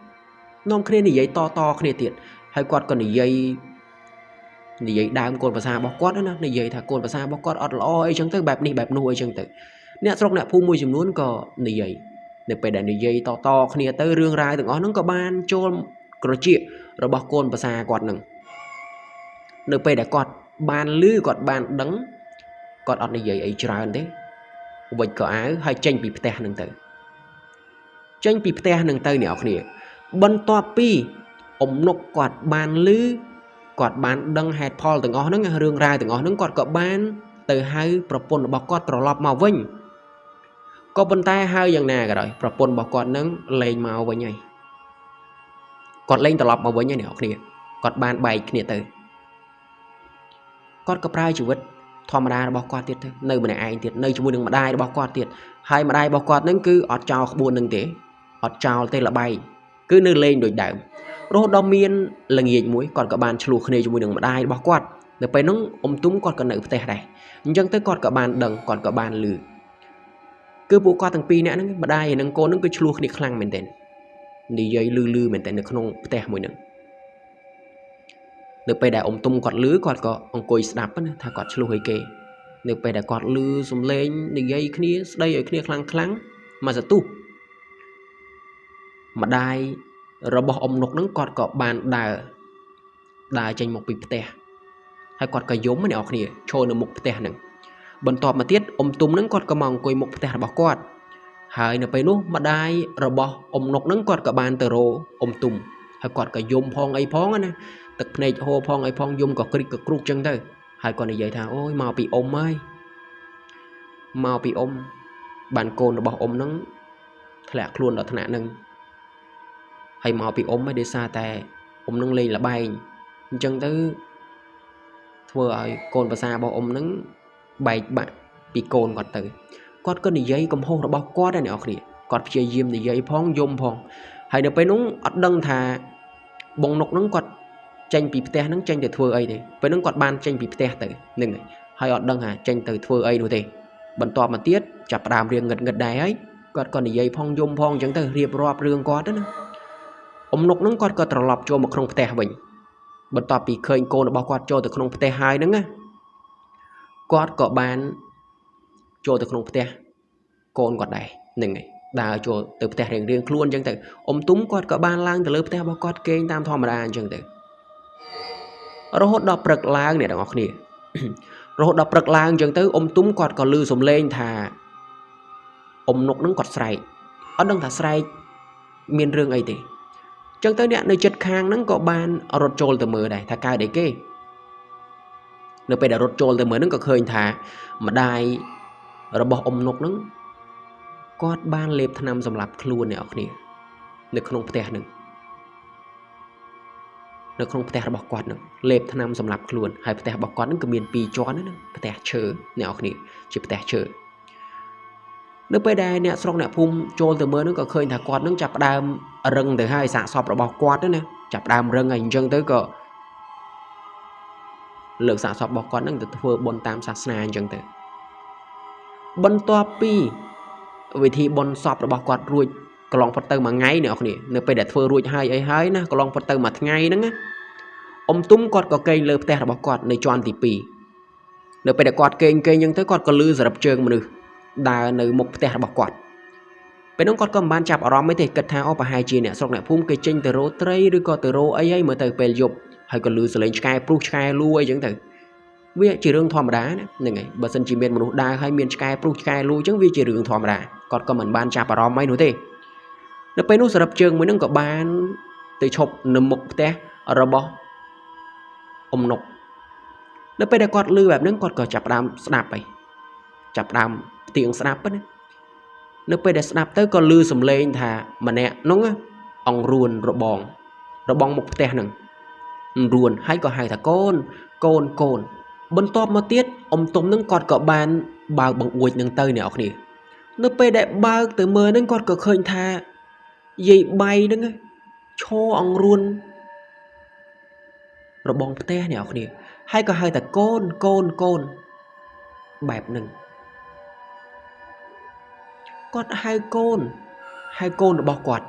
nom khné này vậy to khné tiệt hai quạt còn này vậy đam cồn và xa bọc quát đó này vậy thà cồn và xa bọc quát ọt lo ấy chẳng tới bẹp này bẹp nuôi chẳng tới nè sọc nè phum mùi chùm nuốn có này vậy được phải để này vậy to khné tới rương rai từng ó nó có ban cho cờ chia rồi bọc cồn và xa quạt nừng được phải để quạt ban lư quạt ban đắng quạt ọt này vậy ấy tràn thế vậy có áo hay tranh bị tè nừng tới tranh bị tè nừng tới nẻo khné bân toa pi ống nọc quạt ban lư quạt ban đăng hạt Paul từng ó nó rương rai từng ó nó quạt có ban từ hai propon bọc quạt trò lọp màu vinh có bên tay hai dần nè rồi propon bọc quạt nó lên màu với nhảy quạt lên trò lọp màu với nhảy nẻo khné quạt ban bay khné từ quạt có prai chủ vật thò mà đai bọc quạt tiệt nơi mà này ai tiệt nơi chúng mình đừng mà đai bọc quạt tiệt hai mà đai bọc quạt nó cứ ọt trào buồn đừng thế ọt trào tên là bay cứ nơi lên đổi đảo rô đo miên là nghiệt mũi còn cả bàn chlu khné cho mùi đừng mà đai bọc quạt để phải nóng túm còn cả nợ tè này nhưng tới còn cả bàn đằng còn cả bàn lử cứ bộ qua thằng pi nè nó mà đai nâng cô nó cứ chlu khné khăng mình tên đi dây lư mình tên được không tè mùi nâng được phải để túm còn lứ còn có ông coi snap á thà còn chlu hơi kê được phải để còn lư xùm lên đi dây khné đây ở khné khăng mà giờ tu mà đai rồi bỏ ông nọc nắng quạt có bàn đà trên một bịch tè hay quạt cái giống mà nè học nè trôi được một tè nè bận tọt mà tiết ông tung nắng quạt có mong quay một tè bỏ quạt hai nè phải nốt mà đai rồi bỏ ông nọc nắng quạt có bàn từ rô ông tung hay quạt cái giống phong ấy phong á nè tật này hô phong ấy phong giống có cái cục chân thôi hai con này vậy thà ôi màu bị ôm ơi màu bị ôm bàn côn rồi bỏ ông nắng lạc luôn ở thằng nâng hay màu bị ôm mới đi xa tè nâng lên là bay chân tới vừa cồn và xa bao ôm nâng bay bạn bị cồn còn từ quát có đi giấy cầm hô nó bao quát đây nè ok quát chơi diêm thì giấy phong zoom phong hay được phải núng ở đăng thà bông nọc nắng quát tranh bị tè nắng tranh để thua ấy thì phải nắng quát ban tranh bị tè từ nừng hay ở đăng hà tranh từ thua ấy nữa thì bận to mà tiết chập đàm riêng ngật đài ấy quát còn đi giấy phong zoom phong chẳng từ riệp rọp riêng quát đó ông nục nắng quạt có trò lọp cho một không tè bình bật tọp bị khơi cô nó bao quạt cho từ không tè hai nữa quạt có bán cho từ không tè con quạt này nừng này đào cho từ tè riêng luôn chẳng từ ông túm quạt có ban lang từ lớp tè bao quạt kênh tam thò mà đàn chẳng từ rồi hốt đọc bật lang này đằng ngọc nè rồi hốt đọc bật lang chẳng từ ông túm quạt có lư sùng lên thà ông nục nắng quạt sài ở đằng thà sài miền rương ấy thì chẳng tới nè nơi chất khang nắng có ban rốt trôi từ mưa này thà cài để kê nơi bây giờ rốt trôi từ mưa nắng có khơi thà mà đai rồi bỏ ông nục nắng có ban lệp tham sầm lạp luôn nè ở nè nơi không tè nè nơi không tè bỏ quạt nè lệp tham sầm lạp luôn hay tè bỏ quạt nắng có miền pì cho nữa tè chờ nè ở nè chỉ tè chờ nước bây đây nè xong nè phun trôi từ mưa nó có khơi thả quạt nó chập đam rừng từ hai xạ sọp rồi bọc quạt đó nè chập đam rừng ảnh chân tới cỡ lượng xạ sọp bọc quạt nó từ vừa bồn tam xạ sna chân tới bần toa pi vì thì bồn sọp rồi bọc quạt ruồi có lòng phật tử mà ngay nè nè nước bây để vừa ruồi hai ấy hái nè có lòng phật tử mà ngay đó nghe ông túm quạt có cây lợp tè rồi bọc quạt nơi tròn thì pi nước bây để quạt cây nhưng tới quạt có lư giờ đập trơn mà được đà nơi một tè bọc quạt bên nó còn ban chạp ở đó mới thể cất thao và hai chi nè xong lại phun cây chênh từ rô tray rồi có từ rô ấy mới từ bèl dục hay còn lư sờ lên sky pro sky lu ấy chẳng từ vì chỉ riêng thòm đá nè này bờ sân chỉ miền một đa hay miền sky pro sky lu chẳng vì chỉ riêng thòm đá còn mình ban chạp ở đó mấy nữa thế nó bên nó sập trường mới nó có ban từ chụp nằm một tè ở đó ông nục nó bây giờ quạt lưแบบนั้นquạt có chập đam snap vậy chập đam tiếng snap á nó bây giờ snap tới con lư sầm lên thà mà nè nó á ông ruồn rồi bong một tè nằng ruồn hay có hai thà côn bên top mà tiết ông tôm nâng quạt có bàn bao bằng uột nâng tơi nè ok nè nó bây giờ bao từ mưa nâng quạt có khơi thà dây bay nâng á cho ông ruồn rồi bong tè nè ok nè hay có hai thà cônแบบหนึ่งก็hai cônរបស់គាត់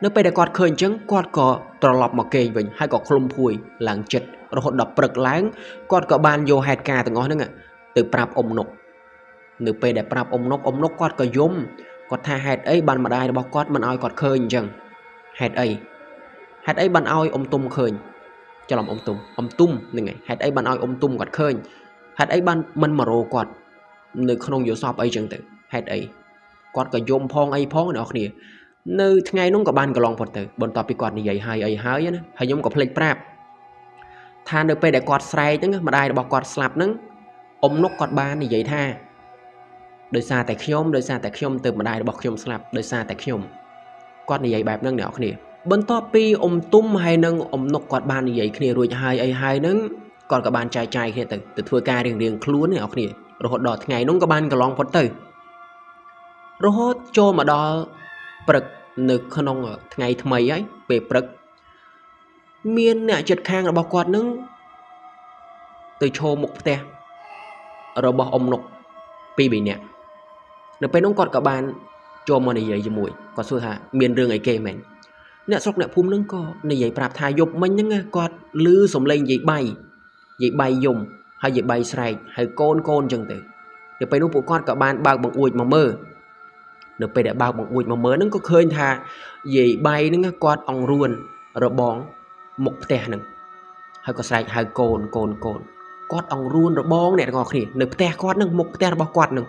នៅពេលដែលគាត់ឃើញអញ្ចឹងគាត់ក៏ត្រឡប់មកគេងវិញហើយក៏ឃ្លុំភួយឡើងចិត្តរហូតដល់ព្រឹកឡើងគាត់ក៏បានយកហេតុការណ៍ទាំងអស់ហ្នឹងទៅប្រាប់អ៊ំនុកនៅពេលដែលប្រាប់អ៊ំនុកគាត់ក៏យំគាត់ថាហេតុអីបានម្ដាយរបស់គាត់មិនឲ្យគាត់ឃើញអញ្ចឹងហេតុអីបានឲ្យអ៊ំទុំឃើញច្រឡំអ៊ំទុំហ្នឹងហើយហេតុអីបានឲ្យអ៊ំទុំគាត់ឃើញហេតុអីបានមិនមករកគាត់នៅក្នុងយល់សពអីចឹងទៅហេតុអីគាត់ក៏យំផងអីផងអ្នកនរគ្នានៅថ្ងៃនោះក៏បានកន្លងផុតទៅបន្ទាប់ពីគាត់និយាយហើយអីហើយណាហើយខ្ញុំក៏ភ្លេចប្រាប់ថានៅពេលដែលគាត់ស្រែកហ្នឹងម្ដាយរបស់គាត់ស្លាប់ហ្នឹងអ៊ំនុកគាត់បាននិយាយថាដោយសារតែខ្ញុំទៅម្ដាយរបស់ខ្ញុំស្លាប់ដោយសារតែខ្ញុំគាត់និយាយបែបហ្នឹងអ្នកនរគ្នាបន្ទាប់ពីអ៊ំទុំហើយនឹងអ៊ំនុកគាត់បាននិយាយគ្នារួចហើយអីហើយហ្នឹងគាត់ក៏បានចែកចាយគ្នាទៅធ្វើការរៀងខ្លួនអ្នកនរគ្នារហូតដល់ថ្ងៃនោះក៏បានកន្លងផុតទៅរហូតចូលមកដល់ព្រឹកនៅក្នុងថ្ងៃថ្មីហើយពេលព្រឹកមានអ្នកជិតខាងរបស់គាត់នឹងទៅឈរមុខផ្ទះរបស់អ៊ំនុក2-3នាក់នៅពេលនោះគាត់ក៏បានចូលមកនិយាយជាមួយគាត់សួរថាមានរឿងអីគេមែនអ្នកស្រុកអ្នកភូមិនឹងក៏និយាយប្រាប់ថាយប់មិញហ្នឹងគាត់ឮសំឡេងយាយបាយយំហើយយាយបាយស្រែកហើយកូនអញ្ចឹងទៅនៅពេលនោះពួកគាត់ក៏បានបើកបង្អួចមកមើលនៅពេលដែលបើកបង្អួចមកមើលហ្នឹងក៏ឃើញថាយាយបាយហ្នឹងគាត់អង្រួនរបងមុខផ្ទះហ្នឹងហើយក៏ស្រែកហៅកូនគាត់អង្រួនរបងអ្នកទាំងអស់គ្នានៅផ្ទះគាត់ហ្នឹងមុខផ្ទះរបស់គាត់ហ្នឹង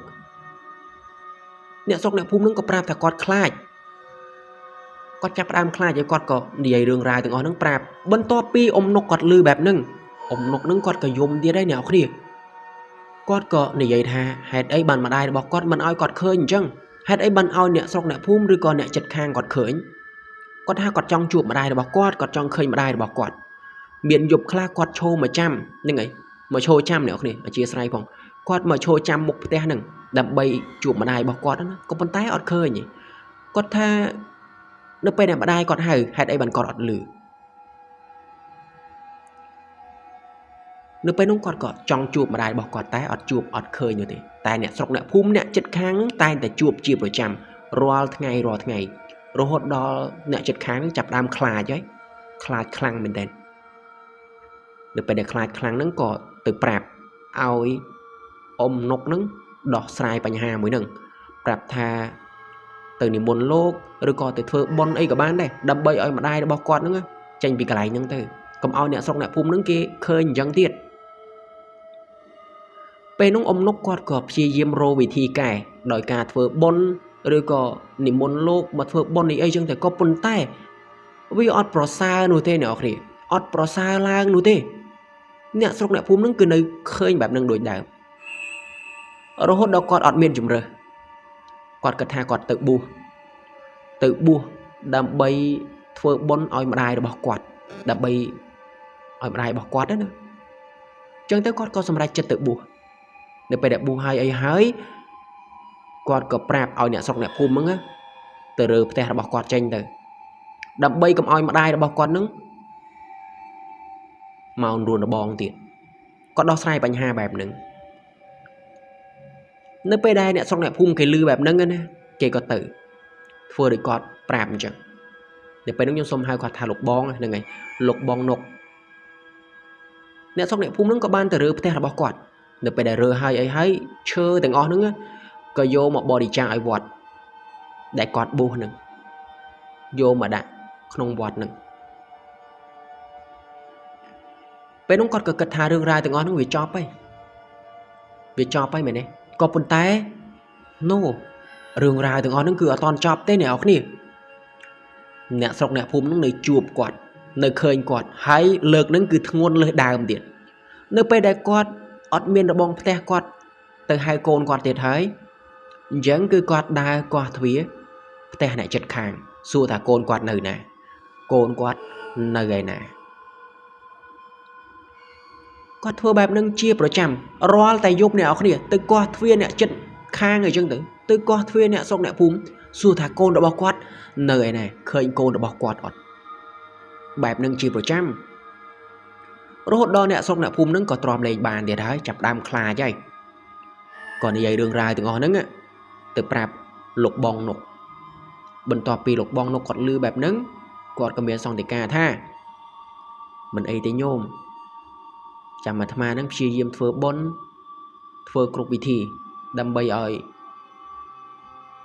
អ្នកស្រុកអ្នកភូមិហ្នឹងក៏ប្រាប់ថាគាត់ខ្លាចគាត់ចាប់ផ្ដើមខ្លាចហើយគាត់ក៏និយាយរឿងរ៉ាវទាំងអស់ហ្នឹងប្រាប់បន្ទាប់ពីអ៊ំនុកគាត់ឮបែបហ្នឹងអ៊ំនុកហ្នឹងគាត់ក៏យំទៀតហើយអ្នកគ្នាគាត់ក៏និយាយថាហេតុអីបានម្ដាយរបស់គាត់មិនឲ្យគាត់ឃើញអញ្ចឹងហេតុអីបានឲ្យអ្នកស្រុកអ្នកភូមិឬក៏អ្នកចិត្តខាងគាត់ឃើញគាត់ថាគាត់ចង់ជួបម្ដាយរបស់គាត់ចង់ឃើញម្ដាយរបស់គាត់មានយប់ខ្លះគាត់ឈរមកចាំហ្នឹងហើយមកឈរចាំអ្នកគ្នាអធិស្ឋានផងគាត់មកឈរចាំមុខផ្ទះហ្នឹងដើម្បីជួបម្ដាយរបស់គាត់ណាក៏ប៉ុន្តែអត់ឃើញទេគាត់ថានៅពេលដែលម្ដាយគាត់ហៅហេតុអីបានគាត់អត់ឮនៅពេលនោះគាត់ក៏ចង់ជួបម្ដាយរបស់គាត់តែអត់ជួបអត់ឃើញនោះទេតែអ្នកស្រុកអ្នកភូមិអ្នកចិត្តខាងតែងតែជួបជាប្រចាំរាល់ថ្ងៃរហូតដល់អ្នកចិត្តខាងចាប់ដើមខ្លាចហើយខ្លាចខ្លាំងមែនទែននៅពេលដែលខ្លាចខ្លាំងហ្នឹងក៏ទៅប្រាប់ឲ្យអ៊ំនុកហ្នឹងដោះស្រាយបញ្ហាមួយហ្នឹងប្រាប់ថាទៅនិមន្តលោកឬក៏ទៅធ្វើបុណ្យអីក៏បានដែរដើម្បីឲ្យម្ដាយរបស់គាត់ហ្នឹងចេញពីកន្លែងហ្នឹងទៅកុំឲ្យអ្នកស្រុកអ្នកភូមិហ្នឹងគេឃើញអញ្ចឹងទៀតពេលនោះអ៊ំនុកគាត់ក៏ព្យាយាមរកវិធីកែដោយការធ្វើបុណ្យឬក៏និមន្តលោកមកធ្វើបុណ្យអីចឹងតែក៏ប៉ុន្តែវាអត់ប្រសើរនោះទេអ្នកនរអត់ប្រសើរឡើងនោះទេអ្នកស្រុកអ្នកភូមិហ្នឹងគឺនៅឃើញបែបហ្នឹងដូចដើមរហូតដល់គាត់អត់មានជំរើសគាត់គិតថាគាត់ទៅបួសដើម្បីធ្វើបុណ្យឲ្យម្ដាយរបស់គាត់ដើម្បីឲ្យម្ដាយរបស់គាត់ណាអញ្ចឹងទៅគាត់ក៏សម្រេចចិត្តទៅបួសនៅពេលដែលបួសហើយអីហើយគាត់ក៏ប្រាប់ឲ្យអ្នកស្រុកអ្នកភូមិហ្នឹងទៅរើផ្ទះរបស់គាត់ចេញទៅដើម្បីកុំឲ្យម្ដាយរបស់គាត់ហ្នឹងមករួនរបងទៀតគាត់ដោះស្រាយបញ្ហាបែបហ្នឹងនៅពេលដែលអ្នកស្រុកអ្នកភូមិគេឮបែបហ្នឹងណាគេក៏ទៅធ្វើដូចគាត់ប្រាប់អញ្ចឹងនៅពេលហ្នឹងខ្ញុំសុំហៅគាត់ថាលោកបងហ្នឹងហើយលោកបងនុកអ្នកស្រុកអ្នកភូមិហ្នឹងក៏បានទៅរើផ្ទះរបស់គាត់នៅពេលដែលរើហើយអីហើយឈើទាំងអស់ហ្នឹងក៏យកមកបរិច្ចាគឲ្យវត្តដែលគាត់បួសហ្នឹងយកមកដាក់ក្នុងវត្តហ្នឹងពេលនោះគាត់ក៏គិតថារឿងរ៉ាវទាំងអស់ហ្នឹងវាចប់ហើយមែនទេក៏ប៉ុន្តែរឿងរ៉ាវទាំងអស់ហ្នឹងគឺអត់តន់ចប់ទេអ្នកនរគ្នាអ្នកស្រុកអ្នកភូមិហ្នឹងនៅជួបគាត់ nơi khơi quạt hãy lược nâng cứ ngôn lời đào điện nơi bây đại quạt ọt miên đã bong te quạt từ hai côn quạt tiệt hãy chẳng cứ quạt đa quạt thúy te này chật khang xua thả côn quạt nơi nè côn quạt nơi gầy nè quạt thua bạp nâng chia pro chăm rồi tay dục nè ở kia từ quạt thuyên nè chật khang người chân tử từ quạt thuyên nè xong nè phúng xua thả côn đã bao quạt nơi này khơi côn đã bao quạt ọt bạp nâng chia pro chăm rốt đo nè xong nè phúng nâng có tròm lên bàn để đấy chập đam khla chứ còn như vậy đường rai từ ngõ nâng á từ prap lục bong nục bên tòa pi lục bong nục quạt lư bạp nâng quạt cầm miệng xong để ca tha mình ấy tới nhôm chẳng mà tham gia nâng chia diêm phơ bốn phơ cục vị thị đâm bay ơi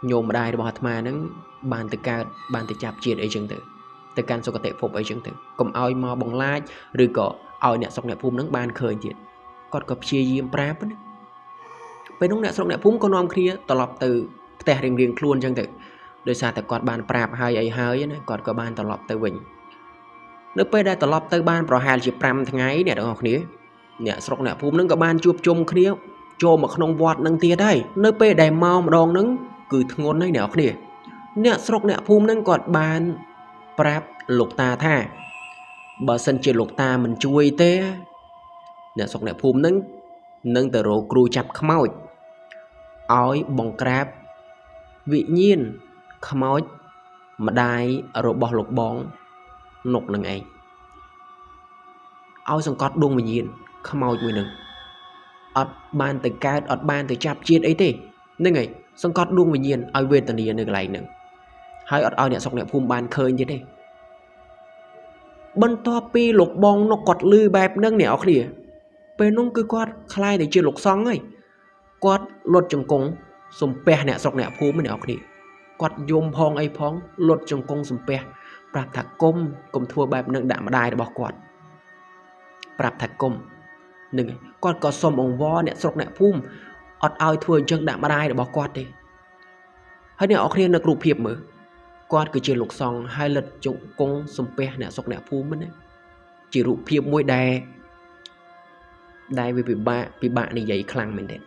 nhôm mà đai bỏ tham gia nâng bàn từ ca bàn từ chạp chiết ấy chẳng tử từ can số có thể phục ấy chẳng tử cùng ơi mò bóng lai rồi có ơi nè xong nè phum nâng bàn khơi thiệt còn có chia diêm prap bên nông nè xong nè phum có nom kia tỏ lọc từ tè riêng riêng luôn chẳng tửដោយសារតែគាត់បានប្រាប់ហើយអីហើយណាគាត់ក៏បានត្រឡប់ទៅវិញនៅពេលដែលត្រឡប់ទៅបានប្រហែលជា5ថ្ងៃអ្នកទាំងអស់គ្នាអ្នកស្រុកអ្នកភូមិនឹងក៏បានជួបជុំគ្នាចូលមកក្នុងវត្តនឹងទៀតហើយនៅពេលដែលមកម្ដងនឹងគឺធ្ងន់ហើយអ្នកទាំងអស់គ្នាអ្នកស្រុកអ្នកភូមិនឹងគាត់បានប្រាប់លោកតាថាបើសិនជាលោកតាមិនជួយទេអ្នកស្រុកអ្នកភូមិនឹងទៅរកគ្រូចាប់ខ្មោចឲ្យបង្ក្រាបវិញ្ញាណខ្មោចម្ដាយរបស់លោកបងនុកនឹងឯងឲ្យសង្កត់ដួងវិញ្ញាណខ្មោចមួយនឹងអត់បានទៅកើតអត់បានទៅចាប់ជាតិអីទេហ្នឹងហើយសង្កត់ដួងវិញ្ញាណឲ្យវេទនានៅកន្លែងហ្នឹងហើយអត់ឲ្យអ្នកស្រុកអ្នកភូមិបានឃើញទៀតទេបន្ទាប់ពីលោកបងនុកគាត់លឺបែបហ្នឹងអ្នកអរគ្នាពេលនោះគឺគាត់ខ្លាយទៅជាលោកសង្ឃហើយគាត់លុតចង្គង់សំពះអ្នកស្រុកអ្នកភូមិអ្នកអរគ្នាគាត់យំផងអីផងលុតចង្គង់សំពះប្រាប់ថាគុំធ្វើបែបនឹងដាក់ម្ដាយរបស់គាត់ប្រាប់ថាគុំនឹងគាត់ក៏សុំអង្វរអ្នកស្រុកអ្នកភូមិអត់ឲ្យធ្វើអញ្ចឹងដាក់ម្ដាយរបស់គាត់ទេហើយអ្នកអរគ្នានៅរូបភាពមើលគាត់គឺជាលោកសង្ឃហើយលុតចង្គង់សំពះអ្នកស្រុកអ្នកភូមិណាជារូបភាពមួយដែលវាពិបាកនិយាយខ្លាំងមែនទេ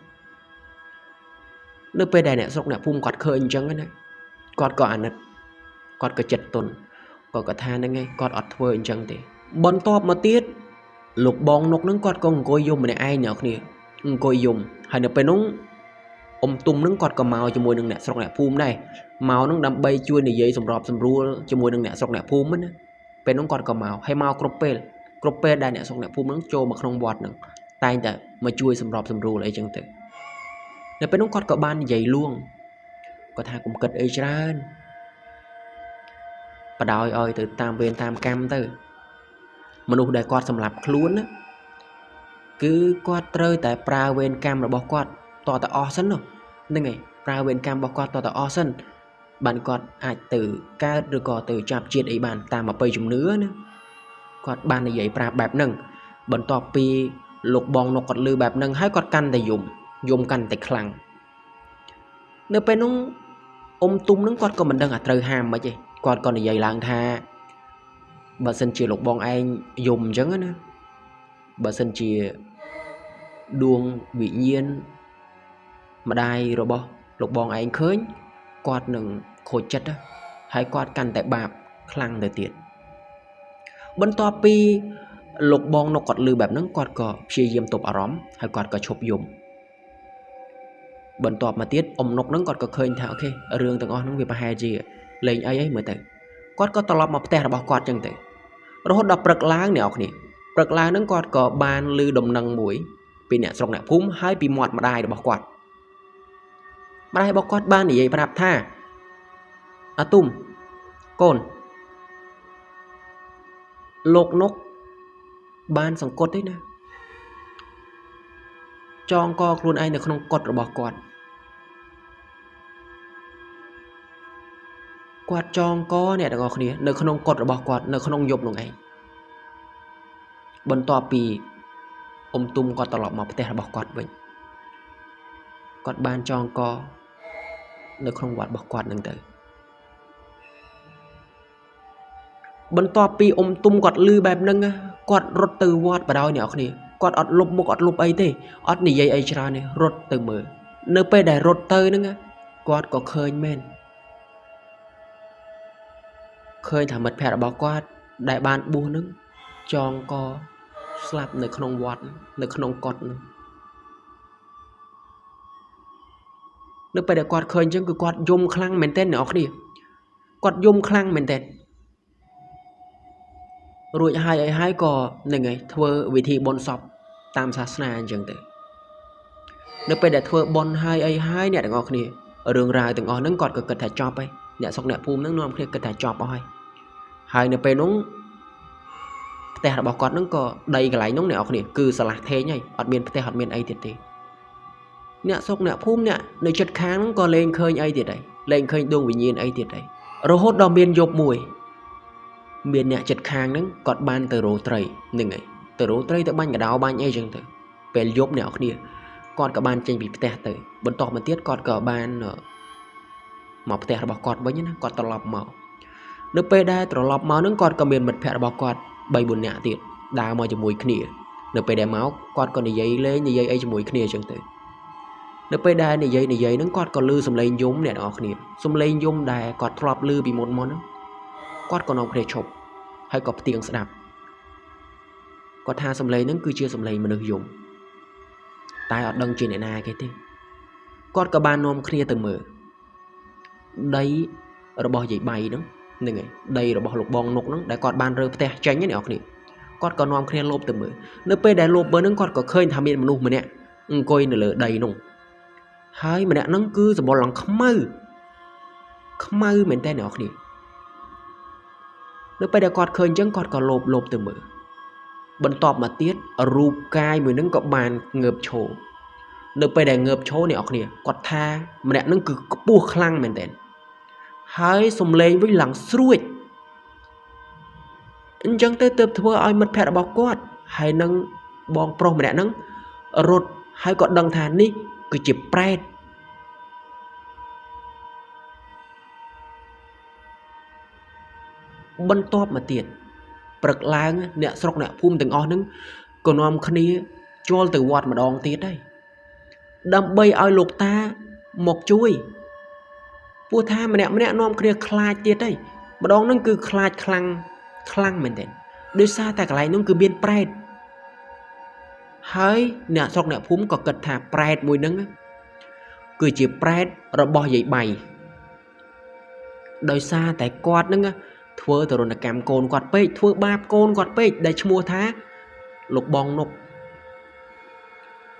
នៅពេលដែលអ្នកស្រុកអ្នកភូមិគាត់ឃើញអញ្ចឹងណាគាត់ក៏អាណិតគាត់ក៏ចិត្តទន់គាត់ថាហ្នឹងឯងគាត់អត់ធ្វើអញ្ចឹងទេបន្ទាប់មកទៀតលោកបងនុកហ្នឹងគាត់ក៏អង្គុយយំម្នាក់ឯងអ្នកគ្នាអង្គុយយំហើយនៅពេលនោះអ៊ំទុំហ្នឹងគាត់ក៏មកជាមួយនឹងអ្នកស្រុកអ្នកភូមិដែរមកហ្នឹងដើម្បីជួយនិយាយសម្របសម្រួលជាមួយនឹងអ្នកស្រុកអ្នកភូមិណាពេលនោះគាត់ក៏មកហើយមកគ្រប់ពេលដែលអ្នកស្រុកអ្នកភូមិហ្នឹងចូលមកក្នុងវត្តហ្នឹងតែងតែមកជួយសម្របសម្រួលអីចឹងទៅនៅពេលនោះគាត់ក៏បាននិយាយលួងគាត់ថាកុំគិតអីច្រើនបដ ாய் ឲ្យទៅតាមវេនតាមកម្មទៅមនុស្សដែលគាត់សម្លាប់ខ្លួនណាគឺគាត់ត្រូវតែប្រើវេនកម្មរបស់គាត់តតែអស់សិនហ្នឹងហើយប្រើវេនកម្មរបស់គាត់តតែអស់សិនបានគាត់អាចទៅកើតឬក៏ទៅចាប់ជាតិអីបានតាមអបិយជំនឿណាគាត់បាននិយាយប្រាប់បែបហ្នឹងបន្ទាប់ពីលោកបងនុកគាត់លឺបែបហ្នឹងហើយគាត់កាន់តែយំកាន់តែខ្លាំងនៅពេលនោះអ៊ំទុំហ្នឹងគាត់ក៏មិនដឹងត្រូវហាមមិនទេគាត់ក៏និយាយឡើងថាបើសិនជាលោកបងឯងយំអញ្ចឹងណាបើសិនជាដួងវិញ្ញាណម្ដាយរបស់លោកបងឯងឃើញគាត់នឹងខូចចិត្តហើយគាត់កាន់តែបាបខ្លាំងទៅទៀតបន្ទាប់ពីលោកបងនុកគាត់លឺបែបហ្នឹងគាត់ក៏ព្យាយាមទប់អារម្មណ៍ហើយគាត់ក៏ឈប់យំបន្ទាប់មកទៀតអ៊ំនុកហ្នឹងគាត់ក៏ឃើញថាអូខេរឿងទាំងអស់ហ្នឹងវាប្រហែលជាលេងអីមើលទៅគាត់ក៏ត្រឡប់មកផ្ទះរបស់គាត់ចឹងទៅរហូតដល់ព្រឹកឡើងអ្នកនរគ្នាព្រឹកឡើងហ្នឹងគាត់ក៏បានឮដំណឹងមួយពីអ្នកស្រុកអ្នកភូមិហើយពីមាត់ម្ដាយរបស់គាត់បាននិយាយប្រាប់ថាអាទុំកូនលោកនុកបានសង្កត់ទេណាចងកខ្លួនឯងនៅក្នុងកុដិរបស់គាត់ចងកអ្នកទាំងអស់គ្នានៅក្នុងកុដិរបស់គាត់នៅក្នុងយប់នោះឯងបន្ទាប់ពីអ៊ំទុំគាត់ត្រឡប់មកផ្ទះរបស់គាត់វិញគាត់បានចងកនៅក្នុងវត្តរបស់គាត់នឹងទៅ បន្ទាប់ពីទុំគាត់លឺបែបហ្នឹងគាត់រត់ទៅវត្តបដ ாய் អ្នកគ្នាគាត់អត់លុបមុខអត់លុបអីទេអត់និយាយអីច្រើនទេរត់ទៅមើលនៅពេលដែលរត់ទៅហ្នឹងគាត់ក៏ឃើញមែនឃើញថាមិត្តភក្តិរបស់គាត់ដែលបានបួសហ្នឹងចងកស្លាប់នៅក្នុងវត្តនៅក្នុងកុដិហ្នឹងនៅពេលដែលគាត់ឃើញអញ្ចឹងគឺគាត់យំខ្លាំងមែនទែនអ្នកគ្នាគាត់យំខ្លាំងមែនទែនរួចហើយអីហើយក៏នឹងឯងធ្វើវិធីបុណ្យសពតាមសាសនាអញ្ចឹងទៅនៅពេលដែលធ្វើបុណ្យហើយអីហើយអ្នកទាំងអស់គ្នារឿងរ៉ាវទាំងអស់ហ្នឹងគាត់ក៏គិតថាចប់ហើយអ្នកស្រុកអ្នកភូមិហ្នឹងនាំគ្នាគិតថាចប់អស់ហើយនៅពេលនោះផ្ទះរបស់គាត់ហ្នឹងក៏ដីកន្លែងនោះអ្នកនរគ្នាគឺស្រឡះថេងហើយអត់មានផ្ទះអត់មានអីទៀតទេអ្នកស្រុកអ្នកភូមិអ្នកនៅចិត្តខាងហ្នឹងក៏លែងឃើញអីទៀតហើយលែងឃើញដួងវិញ្ញាណអីទៀតហើយរហូតដល់មានយប់មួយមានអ្នកចិត្តខាងហ្នឹងគាត់បានទៅរោត្រីហ្នឹងហើយទៅរោត្រីទៅបាញ់កដោបាញ់អីចឹងទៅពេលយប់អ្នកនរគ្នាគាត់ក៏បានចេញពីផ្ទះទៅបន្ទាប់មកទៀតគាត់ក៏បានមកផ្ទះរបស់គាត់វិញណាគាត់ត្រឡប់មកនៅពេលដែលត្រឡប់មកហ្នឹងគាត់ក៏មានមិត្តភក្តិរបស់គាត់ 3-4 នាក់ទៀតដើរមកជាមួយគ្នានៅពេលដែលមកគាត់ក៏និយាយលេងនិយាយអីជាមួយគ្នាអញ្ចឹងទៅនៅពេលដែលនិយាយហ្នឹងគាត់ក៏លឺសំឡេងយំអ្នកនរគ្នាសំឡេងយំដែលគាត់ធ្លាប់លឺពីមុនមកហ្នឹងគាត់ក៏នាំគ្នាឈប់ហើយក៏ផ្ទៀងស្ដាប់គាត់ថាសំឡេងហ្នឹងគឺជាសំឡេងមនុស្សយំតែអត់ដឹងជាអ្នកណាគេទេគាត់ក៏បាននាំគ្នាទៅមើលដីរបស់យាយបៃហ្នឹងហ្នឹងហើយដីរបស់លោកបងនុកហ្នឹងដែលគាត់បានរើផ្ទះចេញហ្នឹងអ្នកនរគ្នាគាត់ក៏នាំគ្នាលបទៅមើលនៅពេលដែលលបមើលហ្នឹងគាត់ក៏ឃើញថាមានមនុស្សម្នាក់អង្គុយនៅលើដីហ្នឹងហើយម្នាក់ហ្នឹងគឺសម្បុរឡើងខ្មៅមែនតើអ្នកនរគ្នានៅពេលដែលគាត់ឃើញអញ្ចឹងគាត់ក៏លបទៅមើលបន្ទាប់មកទៀតរូបកាយមួយហ្នឹងក៏បានងើបឈរនៅពេលដែលងើបឈរអ្នកនរគ្នាគាត់ថាម្នាក់ហ្នឹងគឺខ្ពស់ខ្លាំងមែនតើហើយសំឡេងវិញឡើងស្រួចអញ្ចឹងទៅទើបធ្វើឲ្យមិត្តភក្តិរបស់គាត់ហើយនឹងបងប្រុសម្នាក់ហ្នឹងរត់ហើយក៏ដឹងថានេះគឺជាប្រេតបន្ទាប់មកទៀតព្រឹកឡើងអ្នកស្រុកអ្នកភូមិទាំងអស់ហ្នឹងក៏នាំគ្នាចូលទៅវត្តម្ដងទៀតហើយដើម្បីឲ្យលោកតាមកជួយព្រោះថាម្នាក់នាំគ្នាខ្លាចទៀតហើយម្ដងហ្នឹងគឺខ្លាចខ្លាំងមែនទេដោយសារតែកន្លែងហ្នឹងគឺមានប្រេតហើយអ្នកស្រុកអ្នកភូមិក៏គិតថាប្រេតមួយហ្នឹងគឺជាប្រេតរបស់យាយបៃដោយសារតែគាត់ហ្នឹងធ្វើទរណកម្មកូនគាត់ពេកធ្វើបាបកូនគាត់ពេកដែលឈ្មោះថាលោកបងនុក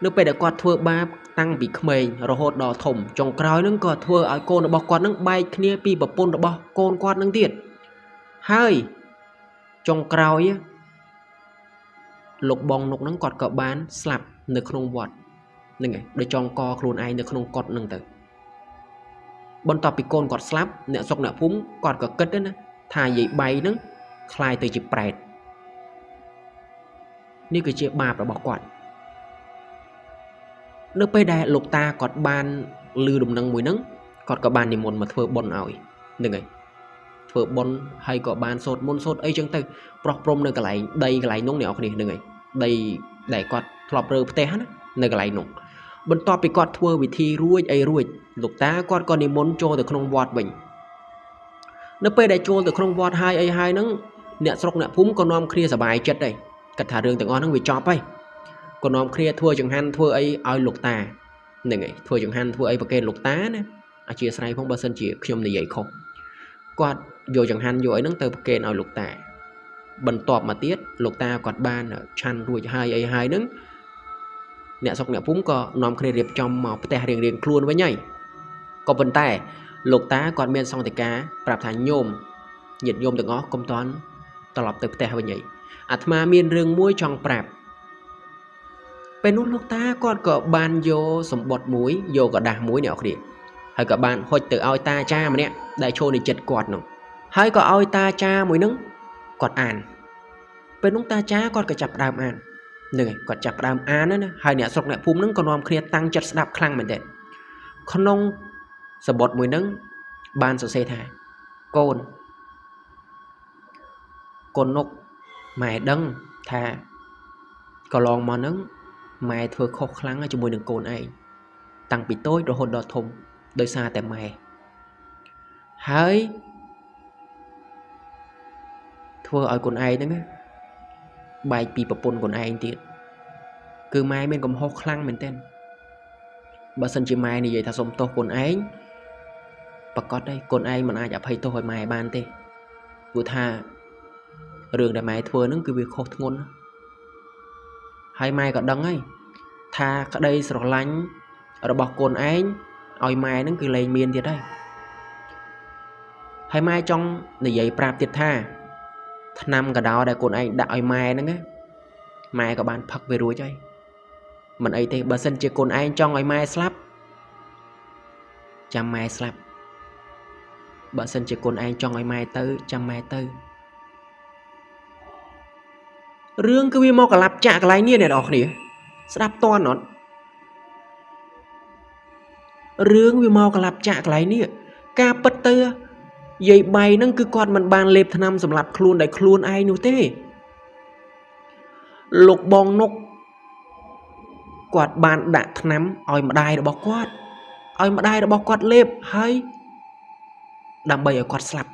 នៅពេលដែលគាត់ធ្វើបាបតាំងពីក្មេងរហូតដល់ធំចុងក្រោយហ្នឹងក៏ធ្វើឲ្យកូនរបស់គាត់ហ្នឹងបែកគ្នាពីប្រពន្ធរបស់កូនគាត់ហ្នឹងទៀតហើយចុងក្រោយលោកបងនុកហ្នឹងគាត់ក៏បានស្លាប់នៅក្នុងវត្តហ្នឹងឯងដោយចងកខ្លួនឯងនៅក្នុងកុដិហ្នឹងទៅបន្ទាប់ពីកូនគាត់ស្លាប់អ្នកស្រុកអ្នកភូមិគាត់ក៏គិតណាថាយាយបៃហ្នឹងคล้ายទៅជាប្រេតនេះគឺជាបាបរបស់គាត់នៅពេលដែលលោកតាគាត់បានលឺដំណឹងមួយហ្នឹងគាត់ក៏បាននិមន្តមកធ្វើបុណ្យឲ្យហ្នឹងហើយធ្វើបុណ្យហើយក៏បានសូត្រមន្តសូត្រអីចឹងទៅប្រោះព្រំនៅកន្លែងដីកន្លែងនោះអ្នកនរគ្នាហ្នឹងហើយដីដែលគាត់ធ្លាប់រើផ្ទះណានៅកន្លែងនោះបន្ទាប់ពីគាត់ធ្វើវិធីរួចលោកតាគាត់ក៏និមន្តចូលទៅក្នុងវត្តវិញនៅពេលដែលចូលទៅក្នុងវត្តហើយអីហើយហ្នឹងអ្នកស្រុកអ្នកភូមិក៏នាំគ្នាសប្បាយចិត្តដែរគិតថារឿងទាំងអស់ហ្នឹងវាចប់ហើយក៏នាំគ្នាធ្វើចង្ហាន់ធ្វើអីឲ្យលោកតាហ្នឹងហើយធ្វើចង្ហាន់ធ្វើអីប្រគេនលោកតាណាអធិស្ឋានផងបើសិនជាខ្ញុំនិយាយខុសគាត់យកចង្ហាន់យកអីហ្នឹងទៅប្រគេនឲ្យលោកតាបន្ទាប់មកទៀតលោកតាគាត់បានឆាន់រួចហើយអីហើយហ្នឹងអ្នកស្រុកអ្នកភូមិក៏នាំគ្នារៀបចំមកផ្ទះរៀងខ្លួនវិញហើយក៏ប៉ុន្តែលោកតាគាត់មានសង្ឃតិកាប្រាប់ថាញាតិញោមទាំងអស់កុំតន់ត្រឡប់ទៅផ្ទះវិញហើយអាត្មាមានរឿងមួយចង់ប្រាប់ពេលនោះលោកតាគាត់ក៏បានយកសម្បត្តិមួយយកกระดาษមួយអ្នកនរគ្នាហើយក៏បានហុចទៅឲ្យតាចាម្នាក់ដែលចូលនៅចិត្តគាត់នោះហើយក៏ឲ្យតាចាមួយហ្នឹងគាត់អានពេលនោះតាចាគាត់ក៏ចាប់ផ្ដើមអានហ្នឹងហើយគាត់ចាប់ផ្ដើមអានណាហើយអ្នកស្រុកអ្នកភូមិហ្នឹងក៏នាំគ្នាតាំងចិត្តស្ដាប់ខ្លាំងមែនទែនក្នុងសម្បត្តិមួយហ្នឹងបានសរសេរថាកូន con nục mày đăng thà có lòng mà nắng mày thừa khó khăn ở trong môi đường cồn ấy tăng bị tối rồi hôn đỏ thùng đôi xa tại mày hỡi thua ở con ấy đó bài bị bập bồn con ấy tiệt cứ mai mình còn khó khăn mình tên bà sân chỉ mai này vậy thà sống tốt con ấy bà có đây con ấy mà ai chả thấy tôi hồi mai ban tê vừa thà đường đại mày thua nó cứ việc khó ngôn hai mai còn đắng ấy tha cái đây sờ lánh rồi bọc cồn anh oi mai nó cứ lên miên thiệt đây hai mai trong này vậy prap thiệt tha năm cả đó đây cồn anh đã oi mai nó nghe mai có bạn phật về rồi chơi mình ấy thì bà sân chỉ cồn anh trong oi mai slap trăm mai slap bà sân chỉ cồn anh trong oi mai tư trăm mai tư rương cứ mau cả lặp chạ cái này này đỏ nè slap to nó rương vì mau cả lặp chạ cái này ca bất tơ dây bay nó cứ con mình bàn lệp năm sầm lặp khuôn đại khuôn ai nữa thế lục bong nục quạt bàn đã nắm oi mà đai đã bóc quạt oi mà đai đã bóc quạt lệp hay đam bay ở quạt slap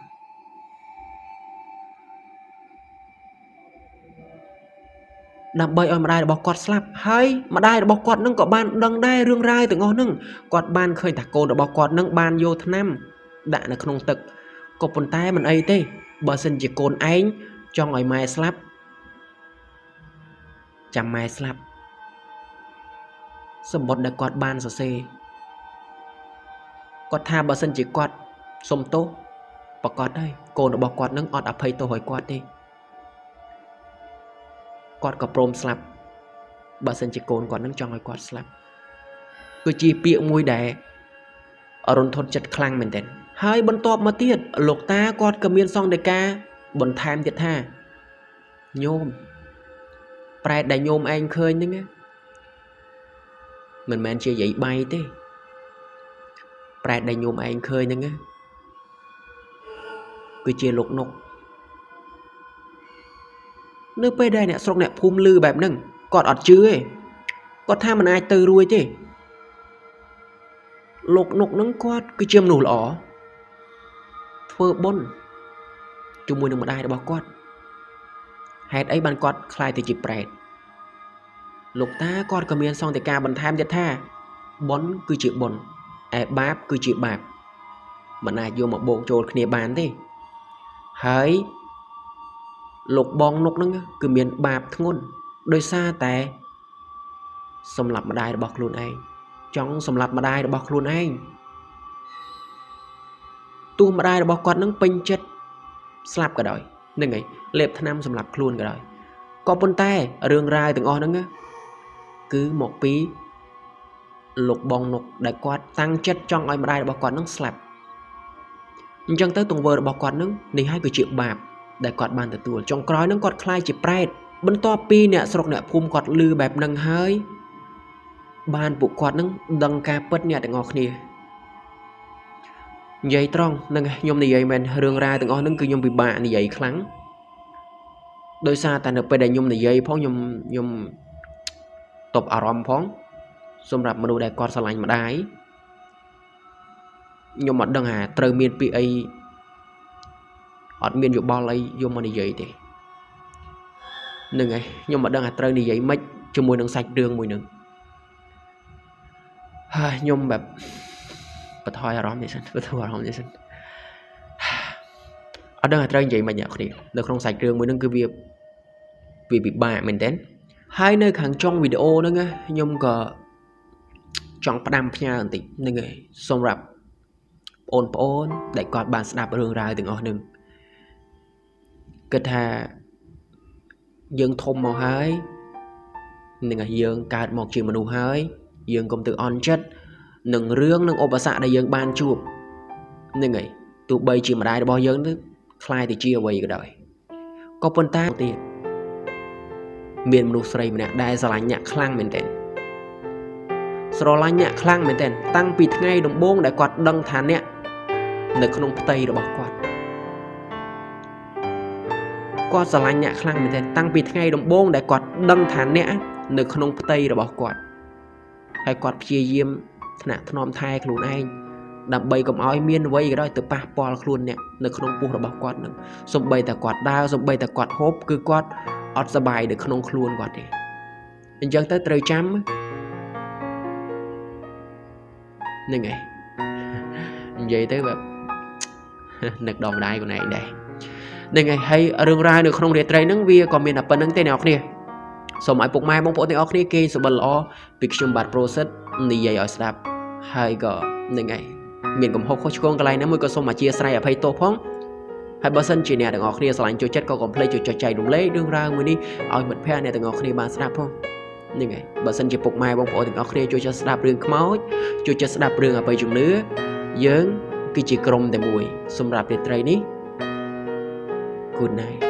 đam bay oi mà đai đã bóc quạt slap hay mà đai đã bóc quạt nó có bàn đằng đai rương rai từ ngon nưng quạt bàn khơi thả cồn đã bóc quạt nưng bàn vô năm đã là không tực có phần tay mình ấy thế bà xin chỉ cồn anh cho ngồi mai slap chăm mai slap sầm bột đã quạt bàn sờ xê quạt tha bà xin chỉ quạt xôm tốt bà quạt đây cồn đã bóc quạt nâng ọt áp hay tôi hỏi quạt đi quạt có prom slap bà xin chỉ cồn quạt nâng cho ngồi quạt slap cứ chỉ piệu mùi đẻ ở rôn thôn chất khăn mình tên hai bần tọp mà tiết lục ta quạt cầm miên xong đại ca bần tham tiết ha nhôm prai đại nhôm anh khơi nữa nghe mình chia dậy bay thế prai đại nhôm anh khơi nữa nghe cứ chia lục nục nơi bây đây nè sọc nè phum lư bẹp nâng quạt ọt chứ ấy quạt tham mình ai từ ruồi thế lục nục nâng quạt cứ chiêm nụ lỏ phơ bôn chung mùi nâng mà đai đã bỏ quát hẹt ấy bàn quát khai từ chịp bẹt lục ta quát cầm miên xong thì ca bàn tham chất tha bón cứ chịu bồn báp cứ chịu bạp mà ai vô một bộ trồn khné bán thế hỡi lục bong nục nâng cứ miên bạp ngôn đôi xa tè xâm lập mà đai đã bọc luôn anh trong xâm lập mà đai đã bọc luôn anh tu mà đai đã bọc quạt nâng pin chất slap cả đời nên ấy lệp thân năm xâm lập luôn cả đời có bôn tay rương rai từng on nâng cứ một pí lục bong nục đại quạt tăng chất trong ai mà đai đã bọc quạt nâng slap nhưng chẳng tới tuần vừa đã bọc quạt nâng đi hai cái triệu bạp đại quạt bàn từ tuổi trong cõi nâng quạt khai chỉ pride bên to pi nè sọc nè phum quạt lư bẹp nâng hơi bàn bộ quạt nâng đằng ca bớt nè từng ngọc nè vậy trong nâng nhôm này vậy mình rương ra từng on nâng cứ nhôm bị bạ này vậy kháng đôi xa ta được bây đây nhôm này vậy phóng nhôm tập arom phóng xung rạp mà đồ đại quạt sờ lạnh mà đái nhôm mặt đằng hà trời miền PA ọt miền dụ bao lấy vô mà này vậy thì nâng ấy nhôm mặt đằng hà trời này vậy mấy cho mùi nâng sạch đường mùi nâng nhômแบบbật thôi arom vậy bật thôi arom vậy ở đây là trời vậy mà nhở thì được không sạch đường mùi nâng cứ việc vì bị bà mình đến hai nơi hàng trong video đó nghe nhôm có trong đam nha tí nên người xong rạp ôn đại quạt bàn snap rương ra từng ở nâng kết hà dương thông màu hơi nên là dương cả một chuyện mà đủ hơi dương công tử on chất nâng rương nâng ốp xạ đại dương ban chụp nên người tụ bây chỉ mà đai bao dương nữa khai thì chia quay cái đời có phần ta tiền miền mưu srei mình đai sờ lạnh nhạc khang mình tên sờ lạnh nhạc khang mình tên tăng pịt ngay đồng bông đại quạt đăng thán nè nơi không tây được bỏ quạt គាត់ស្រឡាញ់អ្នកខ្លាំងមែនទេតាំងពីថ្ងៃដំបូងដែលគាត់ដឹងថាអ្នកនៅក្នុងផ្ទៃរបស់គាត់ហើយគាត់ព្យាយាមថ្នាក់ថ្នមថែខ្លួនឯងដើម្បីកុំឲ្យមានអ្វីក៏ដោយទៅប៉ះពាល់ខ្លួនអ្នកនៅក្នុងពោះរបស់គាត់នឹងសូម្បីតែគាត់ដើរសូម្បីតែគាត់ហូបគឺគាត់អត់សប្បាយនៅក្នុងខ្លួនគាត់ទេអញ្ចឹងទៅត្រូវចាំហ្នឹងហើយនិយាយទៅបែបនឹកដល់ម្ដាយខ្លួនឯងដែរហ្នឹងហើយហើយរឿងរ៉ាវនៅក្នុងរាត្រីហ្នឹងវាក៏មានតែប៉ុណ្្នឹងទេអ្នកនរគ្នាសូមឲ្យពុកម៉ែបងប្អូនទាំងអស់គ្នាគេសុបិនល្អពីខ្ញុំបាទ Process និយាយឲ្យស្ដាប់ហើយក៏ហ្នឹងហើយមានកំហុសខុសឆ្គងកន្លែងណាមួយក៏សូមអធិស្ឋានអភ័យទោសផងហើយបើសិនជាអ្នកទាំងអស់គ្នាស្រឡាញ់ចូលចិត្តក៏កុំភ្លេចចុចចែករំលែករឿងរ៉ាវមួយនេះឲ្យមិត្តភ័ក្តិអ្នកទាំងអស់គ្នាបានស្ដាប់ផងហ្នឹងហើយបើសិនជាពុកម៉ែបងប្អូនទាំងអស់គ្នាចូលចិត្តស្ដាប់រឿងខ្មោចចូលចិត្តស្ដាប់រឿងអបិយជំនឿយើងគឺជាក្រុមតែមួយសម្រាប់រាត្រីនេះ Good night